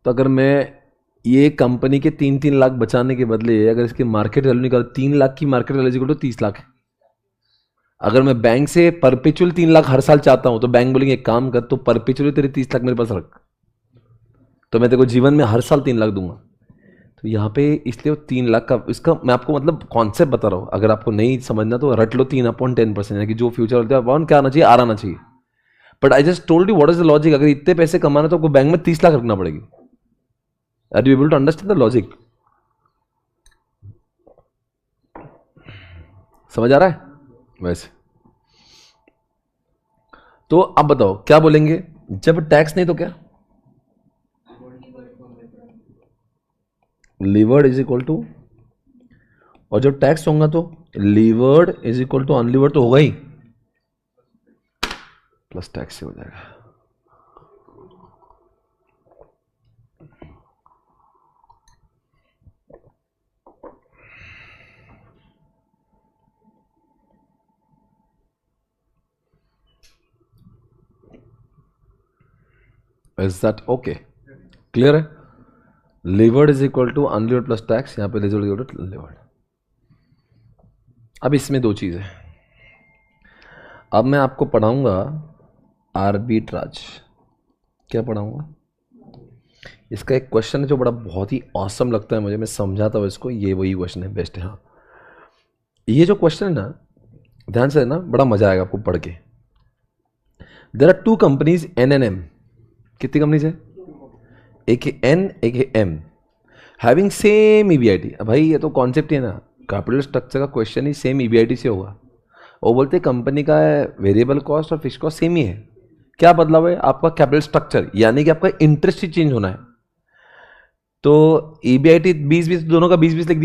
तो अगर मैं ये कंपनी के 3-3 लाख बचाने के बदले अगर इसकी मार्केट वैल्यू निकाल, 3 लाख की market value equal to 30 lakh है। अगर मैं बैंक से परपेचुअल 3 लाख हर साल चाहता हूं, तो बैंक बोलेंगे एक काम कर, तो परपेचुअली तेरे 30 लाख मेरे पास रख, तो मैं तेरे को जीवन में हर साल 3 लाख दूंगा। तो यहाँ पे इसलिए 3 लाख का, इसका मैं आपको मतलब कॉन्सेप्ट बता रहा हूँ। अगर आपको नहीं समझना तो रट लो 3/10%, यानी कि जो फ्यूचर होता है क्या आना चाहिए, आर आना चाहिए। But I just told you what is the logic. अगर इतने पैसे कमाना तो आपको बैंक में 30 लाख रखना पड़ेगी। Are you able to understand the logic? समझ आ रहा है वैसे? तो अब बताओ क्या बोलेंगे, जब टैक्स नहीं तो क्या, लीवर्ड इज इक्वल टू, और जब टैक्स होगा तो levered is equal to unlevered तो होगा ही, प्लस टैक्स से हो जाएगा। Is that okay? क्लियर है? Levered is equal to unlevered plus tax, यहां पे लीवर्ड। अब इसमें दो चीजें, अब मैं आपको पढ़ाऊंगा आर्बिट्राज। क्या पढ़ाऊंगा? इसका एक क्वेश्चन है जो बड़ा बहुत ही ऑसम लगता है मुझे, मैं समझाता हूँ इसको, ये वही क्वेश्चन है, बेस्ट है। हाँ, ये जो क्वेश्चन है ना, ध्यान से ना, बड़ा मजा आएगा आपको पढ़ के। There are two companies NNM, कितनी कंपनीज है, एक है N एक है M, हैविंग सेम EBIT। भाई ये तो कॉन्सेप्ट ही है ना, कैपिटल स्ट्रक्चर का क्वेश्चन ही सेम EBIT से होगा। वो बोलते हैं कंपनी का वेरिएबल कॉस्ट और फिक्स कॉस्ट सेम ही है, क्या बदलाव है, आपका कैपिटल स्ट्रक्चर, यानी कि आपका इंटरेस्ट ही चेंज होना है। तो EBIT 20-20 दोनों का 20-20 लिख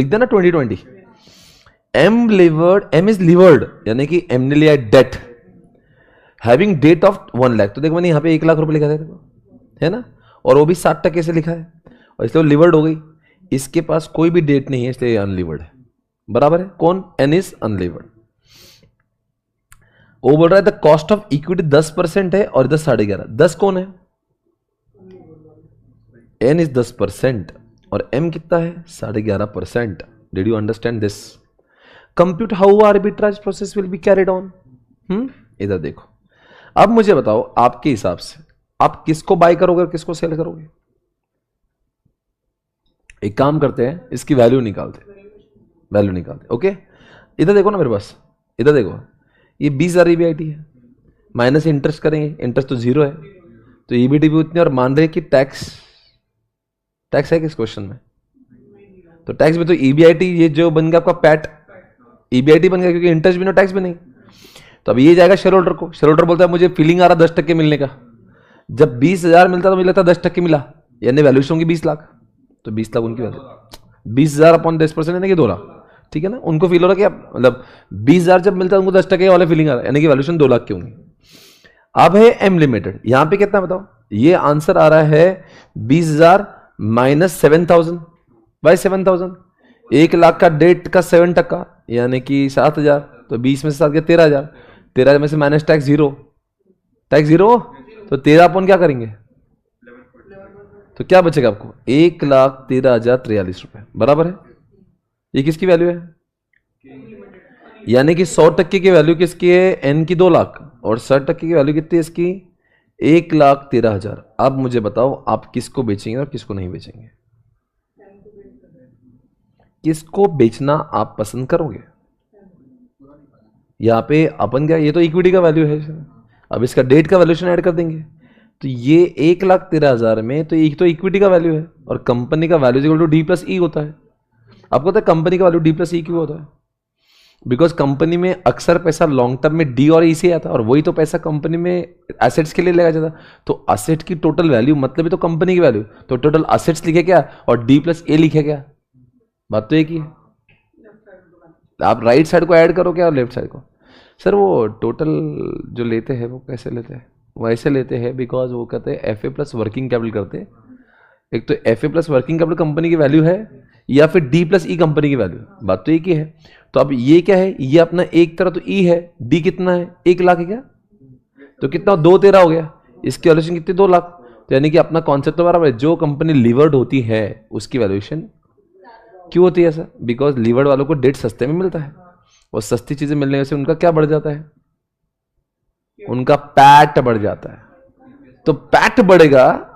दिया ना 20-20। M इज लीवर्ड, यानी कि M ने लिया debt, having debt of 1 lakh. तो देखो मैंने यहाँ पे 1 लाख रुपए लिखा है ना, और वो भी 60% से लिखा है, और इसलिए वो लीवर्ड हो गई। इसके पास कोई भी डेट नहीं है, इसलिए अनलीवर्ड है। बराबर है? कौन? N is unlevered. वो बोल रहा है द कॉस्ट ऑफ इक्विटी 10% है और इधर 11.5। 10 कौन है? N इज 10% और M कितना है? 11.5%। Did you understand this? Compute how arbitrage process will be carried on. इधर देखो, अब मुझे बताओ आपके हिसाब से आप किसको बाय करोगे और किसको सेल करोगे? एक काम करते हैं, इसकी वैल्यू निकालते। ओके, इधर देखो ना मेरे पास, इधर देखो, ये 20,000 EBIT है, माइनस इंटरेस्ट करेंगे, इंटरेस्ट तो 0 है, तो EBIT भी उतनी, और मान रहे कि टैक्स है किस क्वेश्चन में, तो टैक्स में तो EBIT ये जो बन गया आपका पैट, EBIT बन गया, क्योंकि इंटरेस्ट भी नहीं टैक्स भी नहीं। तो अब ये जाएगा शेयर होल्डर को, शेयर होल्डर बोलता है मुझे फीलिंग आ रहा 10% मिलने का। जब 20,000 मिलता तो मुझे लगता है 10% मिला, यानी वैल्यूएशन होगी 20 लाख, तो 20 लाख उनकी वैल्यू, 20,000 अपॉन 10% यानी कि 2 लाख। ठीक है ना, उनको फील हो रहा है कि मतलब 20,000 जब मिलता है उनको 10% वाले फीलिंग आ रहा है, यानी कि वैल्यूएशन 2 लाख की होंगी। अब है M लिमिटेड, यहां पे कितना बताओ, ये आंसर आ रहा है 20,000 माइनस 7,000 बाई 7,000। 1 लाख का डेट का 7%, यानी कि 7,000, तो 20 में से 7 गया 13,000, 13,000 में से माइनस टैक्स 0, तो 13 अपन क्या करेंगे, तो क्या बचेगा आपको? 1,13,043 रुपए। बराबर है? ये किसकी वैल्यू है? यानी कि 100% की वैल्यू किसकी है? N की 2 लाख, और 60% की वैल्यू कितनी है इसकी? 1,13,000। अब मुझे बताओ आप किसको बेचेंगे और किसको नहीं बेचेंगे? किसको बेचना आप पसंद करोगे? यहां पे अपन क्या, ये तो इक्विटी का वैल्यू है, अब इसका डेट का वैल्यूएशन ऐड कर देंगे, तो ये 1,13,000 में तो एक तो इक्विटी का वैल्यू है, और कंपनी का value equal to D plus E होता है। आपको पता है कंपनी का वैल्यू D प्लस E क्यों होता है? बिकॉज कंपनी में अक्सर पैसा लॉन्ग टर्म में डी और ई से आता है, और वही तो पैसा कंपनी में एसेट्स के लिए लगाया जाता। तो एसेट की टोटल वैल्यू मतलब ही तो कंपनी की वैल्यू, तो टोटल एसेट्स लिखे क्या और डी प्लस ए लिखे क्या, बात तो एक ही है। आप राइट साइड को ऐड करो क्या और लेफ्ट साइड को। सर वो टोटल जो लेते हैं वो कैसे लेते हैं, वो ऐसे लेते हैं बिकॉज वो कहते हैं F A plus working capital करते हैं। एक तो F A plus working capital company की वैल्यू है, या फिर डी प्लस ई कंपनी की वैल्यू, बात तो एक ही है। तो अब ये क्या है, ये अपना एक तरह तो ई है, डी कितना है 1 लाख है क्या, तो कितना 2 13 हो गया, इसकी वैल्यूएशन कितनी 2 लाख। तो यानी कि अपना कॉन्सेप्ट तो बराबर है, जो कंपनी लीवर्ड होती है उसकी वैल्यूएशन क्यों होती है सर, बिकॉज लीवर्ड वालों को डेट सस्ते में मिलता है, और सस्ती चीजें मिलने से उनका क्या बढ़ जाता है, उनका पैट बढ़ जाता है। तो पैट बढ़ेगा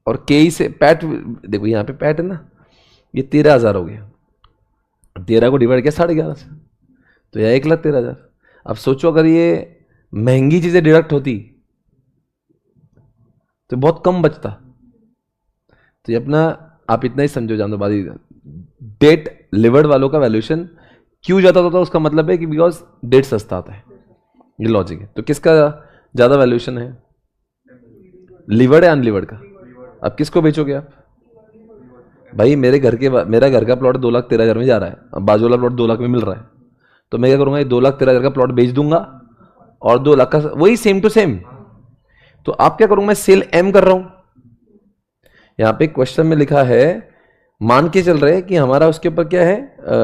और के से पैट, देखो यहां पे पैट है ना, ये 13,000 हो गया, 13 को डिवाइड किया 11.5 से, तो यह 1,13,000। अब सोचो अगर ये महंगी चीजें डिडक्ट होती तो बहुत कम बचता। तो ये अपना आप इतना ही समझो जान दो बाजी, डेट लिवर्ड वालों का वैल्यूएशन क्यों जाता होता, उसका मतलब है कि बिकॉज डेट सस्ता आता है, ये लॉजिक है। तो किसका ज्यादा वैल्यूएशन है, लिवर्ड या अनलिवर्ड का। अब किसको बेचोगे आप, भाई मेरा घर का प्लॉट 2,13,000 में जा रहा है, अब बाजू वाला प्लॉट 2 लाख में मिल रहा है, तो मैं क्या करूंगा, ये 2,13,000 का प्लॉट बेच दूंगा और 2 लाख का वही सेम टू सेम। तो आप क्या करूंगा, मैं सेल एम कर रहा हूं। यहां पे क्वेश्चन में लिखा है, मान के चल रहे हैं कि हमारा उसके ऊपर क्या है,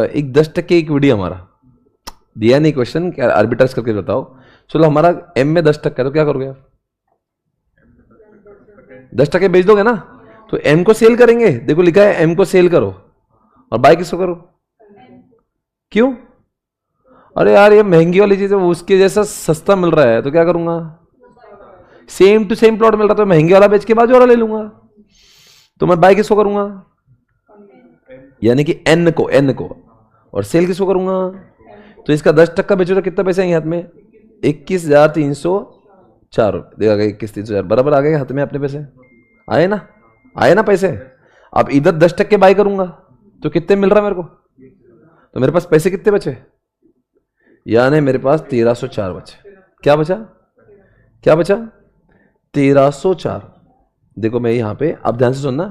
एक 10% इक्विटी हमारा दिया नहीं, क्वेश्चन आर्बिट्राज करके बताओ। चलो हमारा एम में 10% है, तो क्या करोगे आप, 10% बेच दोगे ना, तो एम को सेल करेंगे। देखो लिखा है एम को सेल करो, और बाय किसको करो, क्यों, अरे यार ये महंगी वाली चीज है, उसके जैसा सस्ता मिल रहा है तो क्या करूंगा, सेम टू सेम प्लॉट मिल रहा, तो महंगे वाला बेच के बाजू वाला ले लूंगा। तो मैं बाय किसको करूंगा, यानी कि एन को, और सेल किसको करूंगा। तो इसका 10% बेचो तो कितना पैसे आएंगे हाथ में, 21,304 रुपये देगा, 21,304 बराबर आ गए हाथ में अपने पैसे, आए ना पैसे। अब इधर 10% बाय करूंगा तो कितने मिल रहा है मेरे को, तो मेरे पास पैसे कितने बचे, यानी मेरे पास 1,304 बचे। क्या बचा 1,304। देखो मैं यहां पे, अब ध्यान से सुनना,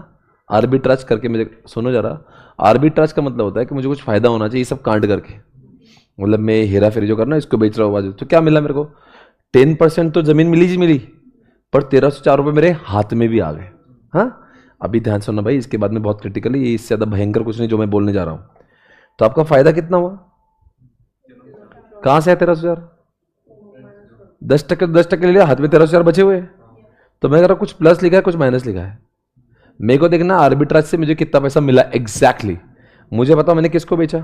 आर्बिट्राज करके मुझे सुनो जरा। आर्बिट्राज का मतलब होता है कि मुझे कुछ फायदा होना चाहिए, ये सब कांड करके, मतलब मैं हेरा फेरी जो करना इसको बेच रहा हूँ बाजू, तो क्या मिला मेरे को, 10% तो जमीन मिली, पर 1,304 रुपये मेरे हाथ में भी आ गए। हाँ अभी ध्यान सुनना भाई, इसके बाद में बहुत क्रिटिकल है, ये इससे ज्यादा भयंकर कुछ नहीं जो मैं बोलने जा रहा हूं। तो आपका फायदा कितना हुआ, कहां से है 13,000, 10% ले लिया, हाथ में 13,000 बचे हुए। तो मैं कह रहा कुछ प्लस लिखा है कुछ माइनस लिखा है, मेरे को देखना आर्बिट्राज से मुझे कितना पैसा मिला एग्जैक्टली, मुझे पता मैंने किसको बेचा।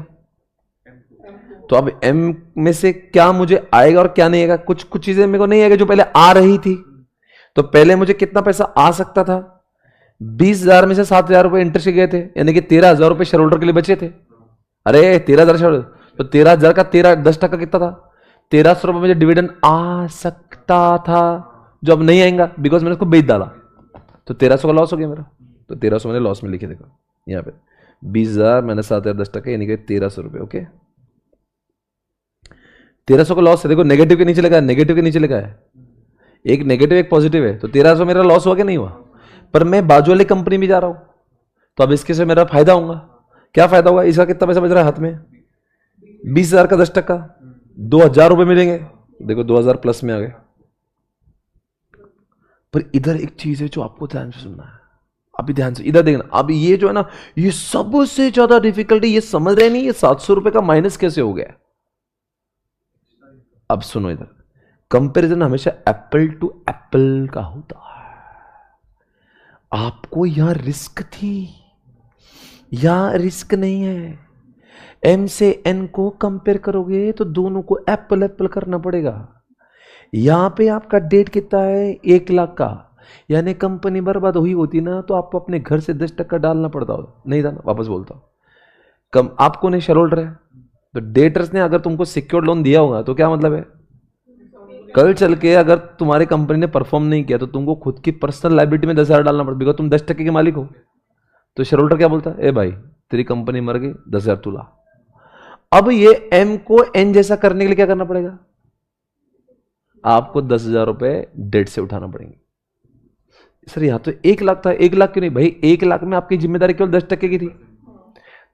तो अब एम में से क्या मुझे आएगा और क्या नहीं आएगा, कुछ चीजें मेरे को नहीं आएगा जो पहले आ रही थी। तो पहले मुझे कितना पैसा आ सकता था, 20,000 में से 7,000 रुपए इंटरेस्ट गए थे, यानी कि 13,000 रुपए शेयर होल्डर के लिए बचे थे। अरे 13,000 शेयर, तो 13,000 का 10% कितना था, 1,300 रुपए मुझे डिविडेंड आ सकता था, जो अब नहीं आएगा बिकॉज मैंने उसको बेच डाला। तो 1,300 का लॉस हो गया मेरा, तो 1,300 मैंने लॉस में लिखे, देखो यहाँ पे 20,000 मैंने 7,000 10%, यानी कि 1,300 रुपए। ओके 1,300 का लॉस है, देखो नेगेटिव के नीचे लिखा है, एक नेगेटिव एक पॉजिटिव है, तो 1,300 मेरा लॉस हुआ कि नहीं हुआ, पर मैं बाजू वाली कंपनी में जा रहा हूं, तो अब इसके से मेरा फायदा होगा। क्या फायदा होगा, इसका कितना पैसा बच रहा है हाथ में, 20,000 का 10%, 2,000 रुपए मिलेंगे, देखो 2,000 प्लस में आ गए। पर इधर एक चीज है जो आपको ध्यान से सुनना है, अभी ध्यान से इधर देखना। अब ये जो है ना, ये सबसे ज्यादा डिफिकल्टी, ये समझ रहे नहीं, ये 700 रुपए का माइनस कैसे हो गया। अब सुनो इधर, कंपैरिजन हमेशा एप्पल टू एप्पल का होता है। आपको यहां रिस्क थी, यहां रिस्क नहीं है। एम से एन को कंपेयर करोगे तो दोनों को एप्पल एप्पल करना पड़ेगा। यहां पे आपका डेट कितना है, 1 लाख का, यानी कंपनी बर्बाद हुई होती ना तो आपको अपने घर से 10% डालना पड़ता हो, नहीं था, वापस बोलता हूं, कम आपको नहीं शेयर होल्डर है, तो डेटर्स ने अगर तुमको सिक्योर्ड लोन दिया होगा तो क्या मतलब है, कल चल के अगर तुम्हारी कंपनी ने परफॉर्म नहीं किया तो तुमको खुद की पर्सनल लाइबिलिटी में 10,000 डालना पड़ता, बिकॉज तुम 10% के मालिक हो। तो शेयर होल्डर क्या बोलता है, ए भाई तेरी कंपनी मर गई, 10,000 तू ला। अब ये m को n जैसा करने के लिए क्या करना पड़ेगा? आपको 10,000 रुपए डेट से उठाना पड़ेंगे। सर यहां तो 1 लाख था, 1 लाख क्यों नहीं भाई? 1 लाख में आपकी जिम्मेदारी केवल 10% की थी।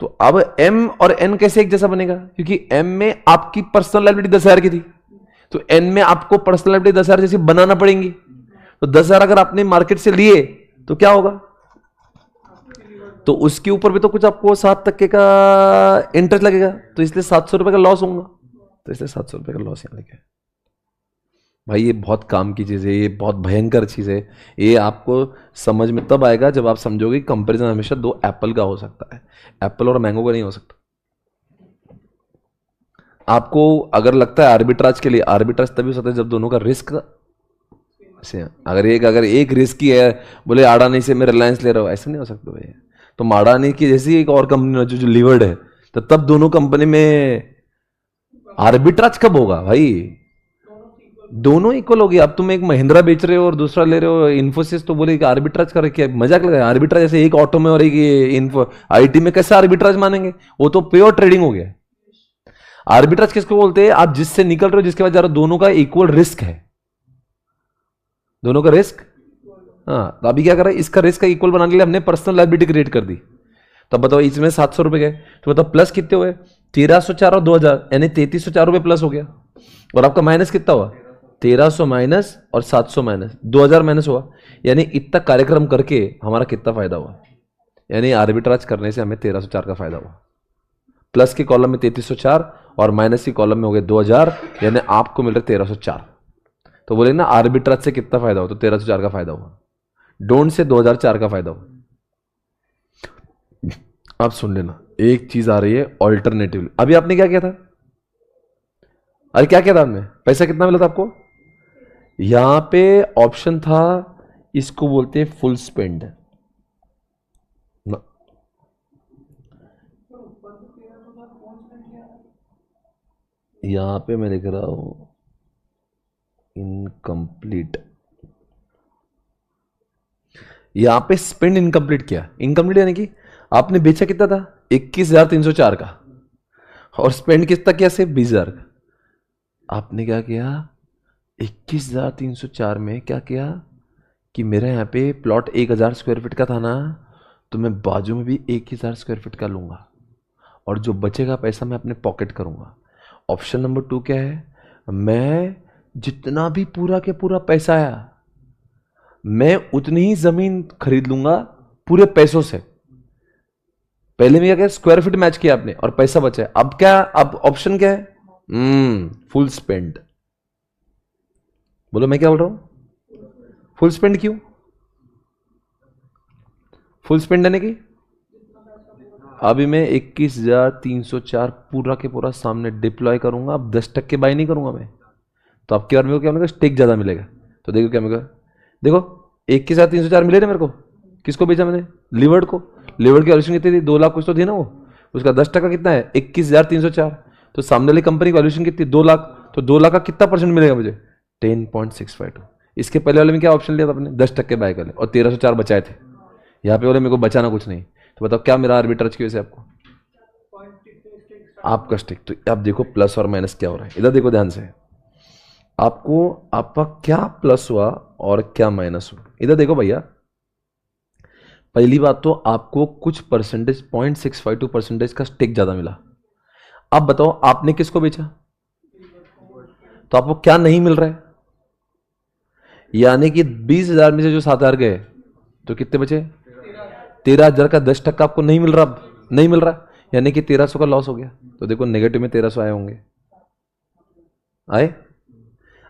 तो अब m और n कैसे एक जैसा बनेगा? क्योंकि m में आपकी पर्सनल लायबिलिटी 10,000 की थी, तो n में आपको पर्सनल लायबिलिटी 10,000 जैसी बनाना पड़ेंगी। तो 10,000 अगर आपने मार्केट से लिए तो क्या होगा? तो उसके ऊपर भी तो कुछ आपको 7% का इंटरेस्ट लगेगा, तो इसलिए 700 रुपए का लॉस होगा। तो इसलिए 700 रुपए का लॉस यहां लगे। भाई ये बहुत काम की चीज है, ये बहुत भयंकर चीज है। ये आपको समझ में तब आएगा जब आप समझोगे कंपैरिजन हमेशा 2 एप्पल का हो सकता है, एप्पल और मैंगो का नहीं हो सकता। आपको अगर लगता है आर्बिट्राज के लिए, आर्बिट्राज तभी हो सकता है जब दोनों का रिस्क से, अगर एक रिस्क ही है, बोले अडानी से मैं रिलायंस ले रहा हूं, ऐसा नहीं हो सकता भाई। तो अडानी की जैसी एक और कंपनी जो लिवर्ड है, तो तब दोनों कंपनी में आर्बिट्राज कब होगा भाई? दोनों इक्वल हो गया। अब तुम एक महिंद्रा बेच रहे हो और दूसरा ले रहे हो इन्फोसिस, तो बोले आर्बिट्राज कर रखे, मजाक लगा। आर्बिट्राज जैसे एक ऑटो में और एक इन्फो आईटी में कैसे आर्बिट्राज मानेंगे? वो तो प्योर ट्रेडिंग हो गया। आर्बिट्राज किसको बोलते हैं? आप जिससे निकल रहे हो, जिसके बाद जा रहे हो, दोनों का इक्वल रिस्क है, दोनों का रिस्क। हाँ, तो अभी क्या कर रहा है? इसका रिस्क का इक्वल बनाने के लिए हमने पर्सनल लायबिलिटी क्रिएट कर दी। तो बताओ इसमें 700 रुपए गए, तो बताओ प्लस कितने हुए? 1304 और 2000, यानी 3304 रुपए प्लस हो गया। और आपका माइनस कितना हुआ? 1300 माइनस और 700 माइनस, 2000 माइनस हुआ। यानी इतना कार्यक्रम करके हमारा कितना फायदा हुआ? यानी आर्बिट्राज करने से हमें 1304 का फायदा हुआ। प्लस के कॉलम में 3304 और माइनस के कॉलम में हो गए 2000, यानी आपको मिल रहा 1304। तो बोले ना आर्बिट्राज से कितना फायदा हुआ? तो 1304 का फायदा हुआ। डोंट से 2004 का फायदा हुआ। आप सुन लेना, एक चीज आ रही है ऑल्टरनेटिव। अभी आपने क्या किया था? अरे क्या किया था आपने? पैसा कितना मिला था आपको? यहां पे ऑप्शन था, इसको बोलते हैं फुल स्पेंड। यहां पे मैं लिख रहा हूं इनकम्प्लीट। यहां पे स्पेंड इनकम्प्लीट किया। इनकम्प्लीट यानी कि आपने बेचा कितना था? 21,304 का, और स्पेंड कितना किया? सिर्फ 20,000 का। आपने क्या किया? 21,304 में क्या किया कि मेरा यहाँ पे प्लॉट 1,000 स्क्वायर फीट का था ना, तो मैं बाजू में भी 1,000 स्क्वायर फीट का लूंगा, और जो बचेगा पैसा मैं अपने पॉकेट करूंगा। ऑप्शन नंबर 2 क्या है? मैं जितना भी पूरा के पूरा पैसा आया, मैं उतनी ही जमीन खरीद लूंगा पूरे पैसों से। पहले में क्या किया? स्क्वायर फीट मैच किया आपने और पैसा बचा है। अब क्या? अब ऑप्शन क्या है? Full spend. बोलो मैं क्या बोल रहा हूं? Full spend. क्यों फुल स्पेंड यानी कि अभी मैं 21,304 पूरा के पूरा सामने डिप्लॉय करूंगा। अब 10% बाय नहीं करूंगा मैं, तो आपके बार मेरे को क्या मिलेगा? स्टेक ज्यादा मिलेगा। तो देखो क्या मिलेगा, देखो 21,304 मिले ना मेरे को। किसको बेचा मैंने? लिवर्ड को। लिवर्ड की वैल्यूएशन कितनी थी? 2 लाख कुछ तो थी ना वो। उसका 10% कितना है? 21,304। तो सामने वाली कंपनी की वैल्यूएशन कितनी? 2 लाख। तो 2 लाख का कितना परसेंट मिलेगा मुझे? 10.652। इसके पहले वाले में क्या ऑप्शन लिया था आपने? 10% बाय कर ले, और 1304 बचाए थे। यहाँ पे बोले मेरे को बचाना कुछ नहीं। तो बताओ क्या मेरा आर्बिट्राज की वजह से आपको? आपका स्टिक। तो आप देखो प्लस और माइनस क्या हो रहा है। इधर देखो ध्यान से, आपको आपका क्या प्लस हुआ और क्या माइनस हुआ। इधर देखो भैया, पहली बात तो आपको कुछ परसेंटेज 0.652% का स्टेक ज्यादा मिला। अब बताओ आपने किसको बेचा? तो आपको क्या नहीं मिल रहा है? यानी कि 20,000 में से जो 7,000 गए, तो कितने बचे? 13,000 का 10% आपको नहीं मिल रहा। अब नहीं मिल रहा, यानी कि 1,300 का लॉस हो गया। तो देखो नेगेटिव में 1,300 आए होंगे, आए।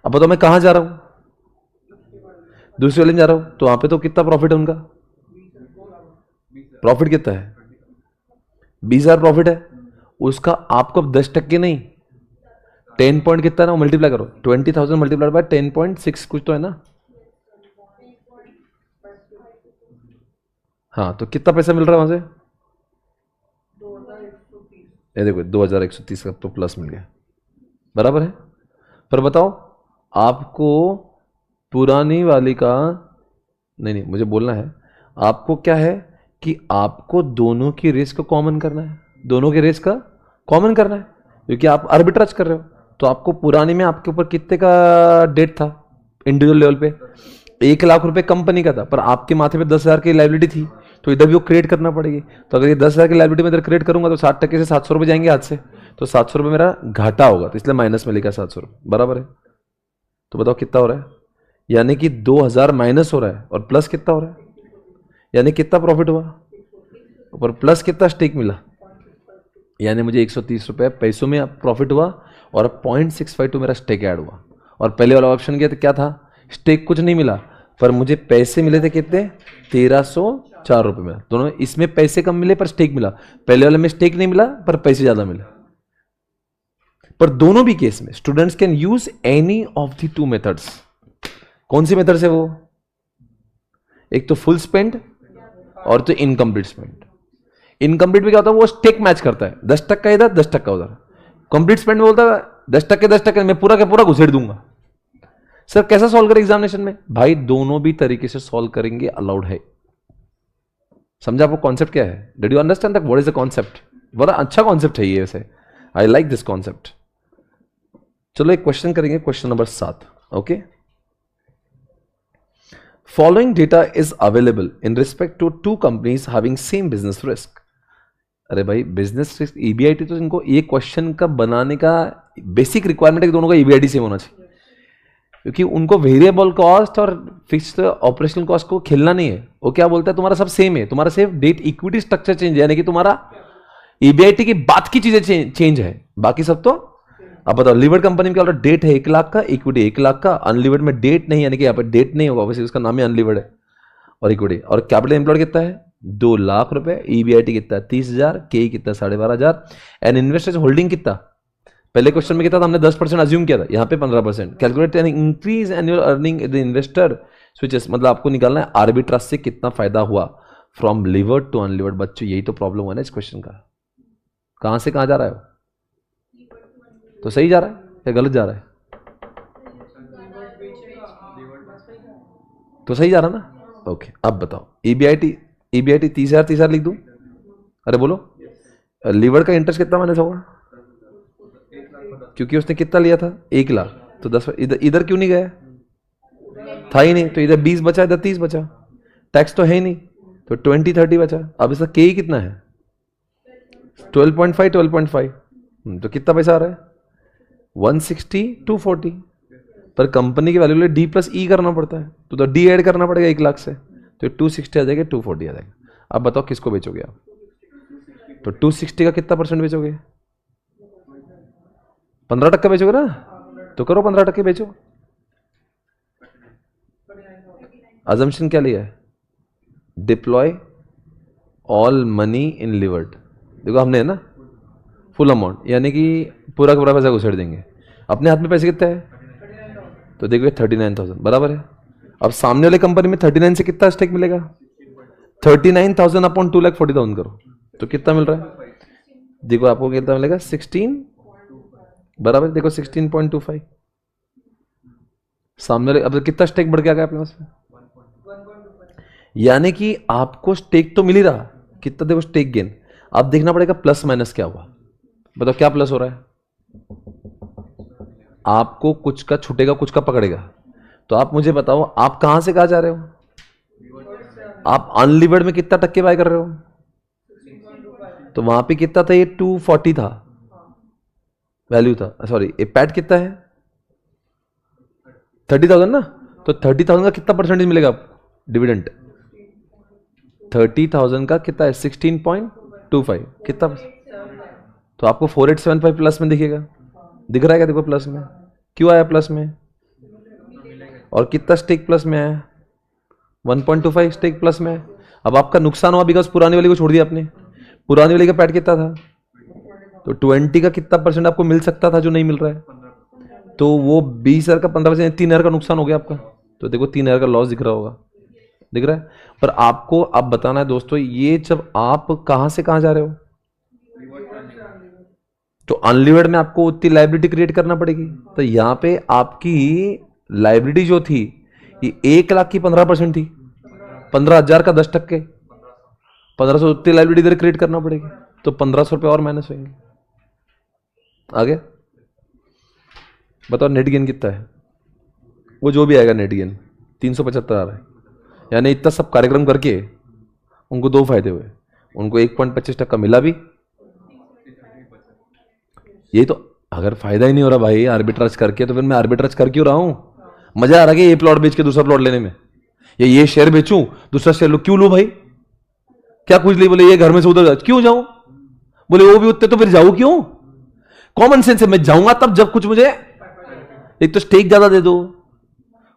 अब बताओ मैं कहां जा रहा हूं? दूसरे वाले में जा रहा हूं। तो वहां पे तो कितना प्रॉफिट है उनका? प्रॉफिट कितना है? 20,000 प्रॉफिट है उसका। आपको अब 10% नहीं, 10 पॉइंट कितना ना, मल्टीप्लाई करो। 20,000 मल्टीप्लाइड बाय 10.6 कुछ तो है ना। हाँ, तो कितना पैसा मिल रहा है वहां से? ये देखो 2,130 का तो प्लस मिल गया, बराबर है। पर बताओ आपको पुरानी वाली का नहीं, मुझे बोलना है आपको क्या है कि आपको दोनों की रिस्क कॉमन करना है। दोनों के रिस्क का कॉमन करना है। क्योंकि आप आर्बिट्राज कर रहे हो। तो आपको पुराने में आपके ऊपर कितने का डेट था इंडिविजुअल लेवल पे? 1 लाख रुपए कंपनी का था, पर आपके माथे पे 10,000 की लाइबिलिटी थी, तो इधर भी वो क्रिएट करना पड़ेगी। तो अगर ये 10,000 की लाइबिलिटी में इधर क्रिएट करूंगा तो 60% से 700 रुपए जाएंगे हाथ से, तो 700 रुपए मेरा घाटा होगा, तो इसलिए माइनस में लिखा 700 रुपए, बराबर है। तो बताओ कितना हो रहा है? यानी कि 2,000 माइनस हो रहा है और प्लस कितना हो रहा है, यानी कितना प्रॉफिट हुआ और प्लस कितना स्टेक मिला, यानी मुझे 130 रुपए पैसों में प्रॉफिट हुआ और 0.652 मेरा स्टेक ऐड हुआ। और पहले वाला ऑप्शन क्या था? स्टेक कुछ नहीं मिला, पर मुझे पैसे मिले थे कितने? 1,304 रुपए मिला। दोनों इसमें पैसे कम मिले पर स्टेक मिला, पहले वाले में स्टेक नहीं मिला पर पैसे ज्यादा मिले। पर दोनों भी केस में students can use any of the two methods. कौन सी मेथड्स है वो? एक तो फुल स्पेंड और तो इनकम्प्लीट स्पेंड। इनकम्प्लीट में क्या होता है? वो स्टेक मैच करता है, 10% इधर 10% उधर। कंप्लीट स्पेंड में बोलता है 10% मैं पूरा का पूरा घुसेड़ दूंगा। सर कैसा सॉल्व करें एग्जामिनेशन में? भाई दोनों भी तरीके से सॉल्व करेंगे, अलाउड है। समझा आपको कॉन्सेप्ट क्या है? Did you understand that what is the concept? बड़ा अच्छा कॉन्सेप्ट है ये, वैसे आई लाइक दिस कॉन्सेप्ट। चलो एक क्वेश्चन करेंगे, question number 7। Okay, following data is available in respect to two companies having same business risk. अरे भाई बिजनेस रिस्क ईबीआईटी, तो इनको ये क्वेश्चन का बनाने का बेसिक रिक्वायरमेंट है कि दोनों का ईबीआईटी सेम होना चाहिए, क्योंकि उनको वेरिएबल कॉस्ट और फिक्स्ड ऑपरेशनल कॉस्ट को खेलना नहीं है। वो क्या बोलता है? तुम्हारा सब सेम है, तुम्हारा सिर्फ डेट इक्विटी स्ट्रक्चर चेंज है, यानी कि तुम्हारा ईबीआईटी की बात की चीजें चेंज है, बाकी सब तो। अब बताओ लिवर्ड कंपनी में क्या होता है? डेट है 1 लाख का, इक्विटी 1 लाख का। अनलिवर्ड में डेट नहीं, यानी कि यहाँ पर डेट नहीं होगा, वैसे उसका नाम ही अनलिवर्ड है, और इक्विटी। और कैपिटल एम्प्लॉयड कितना है? 2 लाख रुपए। ईबीआईटी कितना? 30,000। के कितना? 12,500। एंड इन्वेस्टर्स होल्डिंग कितना? पहले क्वेश्चन में कितना था? हमने 10% अज्यूम किया था, यहाँ पे 15%। Calculate an increase annual earning the investor switches, मतलब आपको निकालना है आर्बिट्राज से कितना फायदा हुआ फ्रॉम लिवर्ड टू अनलिवर्ड। बच्चों यही तो प्रॉब्लम हुआ ना इस क्वेश्चन का, कहां से कहां जा रहा है? तो सही जा रहा है या गलत जा रहा है? तो सही जा रहा ना? ओके, अब बताओ ईबीआईटी 30,000 लिख दूं? अरे बोलो, लिवर्ड का इंटरेस्ट कितना माइनस होगा? क्योंकि उसने कितना लिया था? 1 लाख, तो 10 इधर क्यों नहीं गया? था ही नहीं, तो इधर 20 बचा, इधर 30 बचा। टैक्स तो है ही नहीं, तो 20-30 बचा। अब इसका के ही कितना है? 12.5। तो कितना पैसा आ रहा है? 160, 240। पर कंपनी की वैल्यू के लिए डी प्लस ई करना पड़ता है, तो डी ऐड करना पड़ेगा 1 लाख से, तो 260 आ जाएगा, 240 आ जाएगा। अब बताओ किसको बेचोगे आप? तो 260 का कितना परसेंट बेचोगे? 15% बेचोगे ना? तो करो 15% बेचो। अजम्पशन क्या लिया है? Deploy all money in levered. देखो हमने है ना फुल अमाउंट, यानी कि पूरा का पूरा पैसा घुसेड़ देंगे। अपने हाथ में पैसे कितने हैं? तो देखो 39,000 बराबर है। अब सामने वाले कंपनी में 39 से कितना स्टेक मिलेगा? 39,000 अपॉन 2,40,000 करो तो कितना मिल रहा है? देखो आपको कितना मिलेगा? 16 बराबर। देखो 16.25 सामने वाले। अब कितना स्टेक बढ़ के आ गया अपने पास में? यानी कि आपको स्टेक तो मिल ही रहा, कितना देखो स्टेक गेन। अब देखना पड़ेगा प्लस माइनस क्या हुआ। बताओ क्या प्लस हो रहा है? आपको कुछ का छूटेगा, कुछ का पकड़ेगा। तो आप मुझे बताओ आप कहां से कहां जा रहे हो? आप अनलिवर्ड में कितना टक्के बाय कर रहे हो? तो वहां पे कितना था? ये 240 था वैल्यू था, सॉरी ये पैट कितना है? 30,000 ना। तो 30,000 का कितना परसेंटेज मिलेगा डिविडेंड? 30,000 का कितना है? 16.25 कितना? तो आपको 4875 प्लस में दिखेगा, दिख रहा है क्या? देखो प्लस में क्यों आया? प्लस में और कितना स्टेक प्लस में आया? 1.25 स्टेक प्लस में है। अब आपका नुकसान हुआ बिकॉज पुरानी वाली को छोड़ दिया आपने। पुरानी वाली का पैट कितना था? तो 20 का कितना परसेंट आपको मिल सकता था जो नहीं मिल रहा है? तो वो 20,000 का 15%, 3,000 का नुकसान हो गया आपका। तो देखो 3,000 का लॉस दिख रहा होगा, दिख रहा है। पर आपको अब बताना है दोस्तों, ये जब आप कहां से कहां जा रहे हो, तो अनलिवर्ड में आपको उतनी लाइबिलिटी क्रिएट करना पड़ेगी। तो यहां पे आपकी लाइबिलिटी जो थी ये 1 लाख की 15% थी, 15,000 का 10%, 1,500 उतनी लाइबिलिटी इधर क्रिएट करना पड़ेगी, तो 1,500 रुपये और माइनस होंगे। आगे बताओ नेट गेन कितना है, वो जो भी आएगा नेट गेन 375 आ रहा है, यानी इतना सब कार्यक्रम करके उनको दो फायदे हुए, उनको 1.25% मिला भी। यही तो, अगर फायदा ही नहीं हो रहा भाई आर्बिट्राज करके, तो फिर मैं आर्बिट्राज कर क्यों रहा हूं? मजा आ रहा है कि ये प्लॉट बेच के दूसरा प्लॉट लेने में, या ये शेयर बेचूं दूसरा शेयर लो, क्यों लू भाई? क्या कुछ नहीं, बोले ये घर में से उधर क्यों जाऊं, बोले वो भी उतने, तो फिर जाऊं क्यों? कॉमन सेंस है, मैं जाऊंगा तब जब कुछ मुझे, एक तो स्टेक ज्यादा दे दो।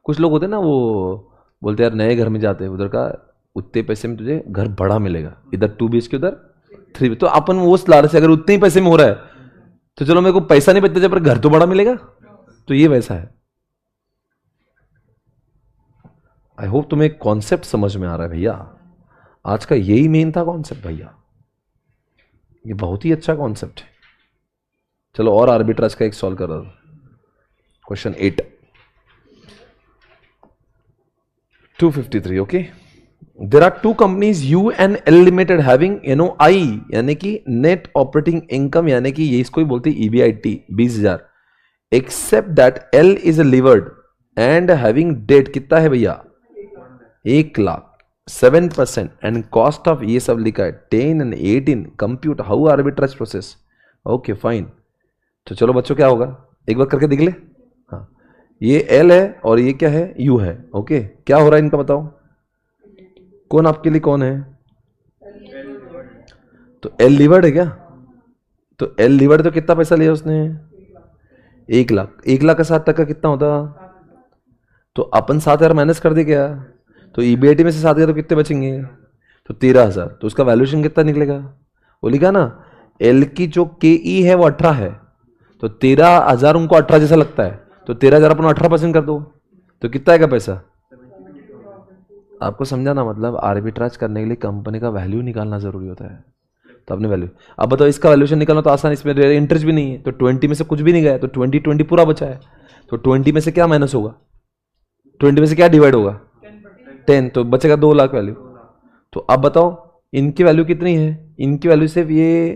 कुछ लोग होते हैं ना वो बोलते यार नए घर में जाते हैं, उधर का उतने पैसे में तुझे घर बड़ा मिलेगा, इधर 2 BHK उधर 3, तो अपन वो लालच से अगर उतने ही पैसे में हो रहा है तो चलो मेरे को पैसा नहीं बचता जब, पर घर तो बड़ा मिलेगा, तो ये वैसा है। आई होप तुम्हें कॉन्सेप्ट समझ में आ रहा है भैया, आज का यही मेन था कॉन्सेप्ट भैया, ये बहुत ही अच्छा कॉन्सेप्ट है। चलो और आर्बिट्राज का एक सॉल्व कर रहा था, question 8 253। Okay, there are 2 companies U and L limited having NOI यानी कि नेट ऑपरेटिंग इनकम, यानी कि ये इसको ही बोलते हैं EBIT 20,000, except that L is levered and having debt कितना है भैया 1 लाख, 7% एंड कॉस्ट ऑफ, ये सब लिखा है 10 and 18, compute how arbitrage process. Okay fine, तो चलो बच्चों क्या होगा एक बार करके देख ले। हाँ, ये L है और ये क्या है U है। ओके, क्या हो रहा है इनका बताओ, कौन आपके लिए कौन है? तो L लिवर्ड है क्या? तो L लिवर्ड, तो कितना पैसा लिया उसने 1 लाख, 1 लाख का 7% कितना होता? तो अपन 7,000 माइनस कर दे क्या, तो EBIT में से 7,000 तो कितने बचेंगे, तो 13,000, तो उसका वैल्यूएशन कितना निकलेगा? वो लिखा ना L की जो KE है वो 18 है, तो 13,000 उनको 18 जैसा लगता है, तो 13,000 अपन 18% कर दो, तो कितना आएगा पैसा? आपको समझाना मतलब आर्बिट्राज करने के लिए कंपनी का वैल्यू निकालना जरूरी होता है, तो अपने वैल्यू। अब बताओ इसका वैल्यूएशन निकालना तो आसान, इसमें इंटरेस्ट भी नहीं है, तो 20 में से कुछ भी नहीं गया, तो 20 पूरा बचा है, तो 20 में से क्या माइनस होगा, 20 में से क्या डिवाइड होगा 10, तो बचेगा 2 लाख वैल्यू। तो अब बताओ इनकी वैल्यू कितनी है, इनकी वैल्यू सिर्फ ये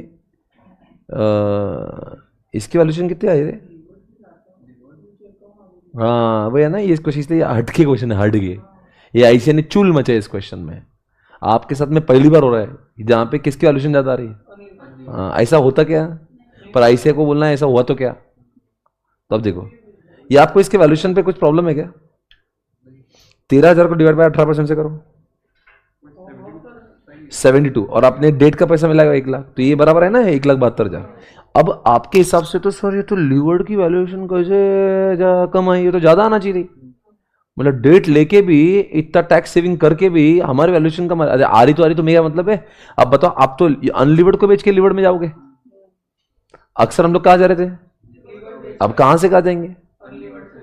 इसकी वैल्यूएशन कितनी आई रे? हाँ वो है ना, ये क्वेश्चन इसलिए हटके क्वेश्चन है, हट गए, ये ऐसे ने चूल मचे इस क्वेश्चन में, आपके साथ में पहली बार हो रहा है जहां पे किसकी वैल्यूएशन ज्यादा आ रही है। हाँ, ऐसा होता क्या, पर ऐसे को बोलना है ऐसा हुआ तो क्या, तब देखो ये आपको इसके वैल्यूएशन पे कुछ प्रॉब्लम है क्या? 13,000 को डिवाइड बाय 18% से करो 72, और आपने डेट का पैसा मिलाएगा 1 लाख, तो ये बराबर है ना 1,72,000। अब आपके हिसाब से तो सर ये तो लीवर्ड की वैल्यूएशन कैसे कम आई, ये तो ज्यादा आना चाहिए, मतलब डेट लेके भी इतना टैक्स सेविंग करके भी हमारे वैल्यूएशन का आ रही तो मेरा मतलब है। अब बताओ आप तो अनलिवर्ड को बेच के लिवर्ड में जाओगे, अक्सर हम लोग कहाँ जा रहे थे, अब कहां से कहा जाएंगे?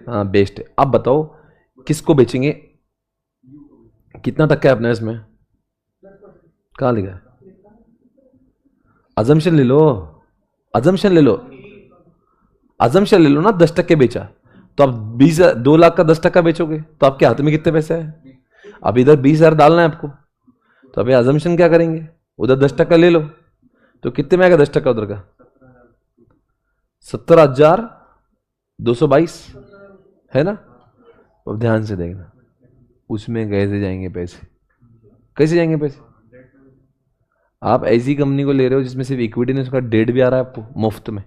हाँ बेस्ट है। अब बताओ किसको बेचेंगे, कितना तक का है अपने इसमें, कहाँ लिखा है? अजम्पशन ले लो, अजम्पशन ले लो, अजम्पशन ले लो ना, 10% बेचा, तो अब 2 लाख का 10% बेचोगे तो आपके हाथ में कितने पैसे है? अब इधर 20,000 डालना है आपको, तो अभी अजम्पशन क्या करेंगे, उधर 10% ले लो, तो कितने में आएगा 10% उधर का? 17,222 है ना। अब ध्यान से देखना उसमें कैसे जाएंगे पैसे, कैसे जाएंगे पैसे? आप ऐसी कंपनी को ले रहे हो जिसमें सिर्फ इक्विटी नहीं, उसका डेट भी आ रहा है आपको मुफ्त में,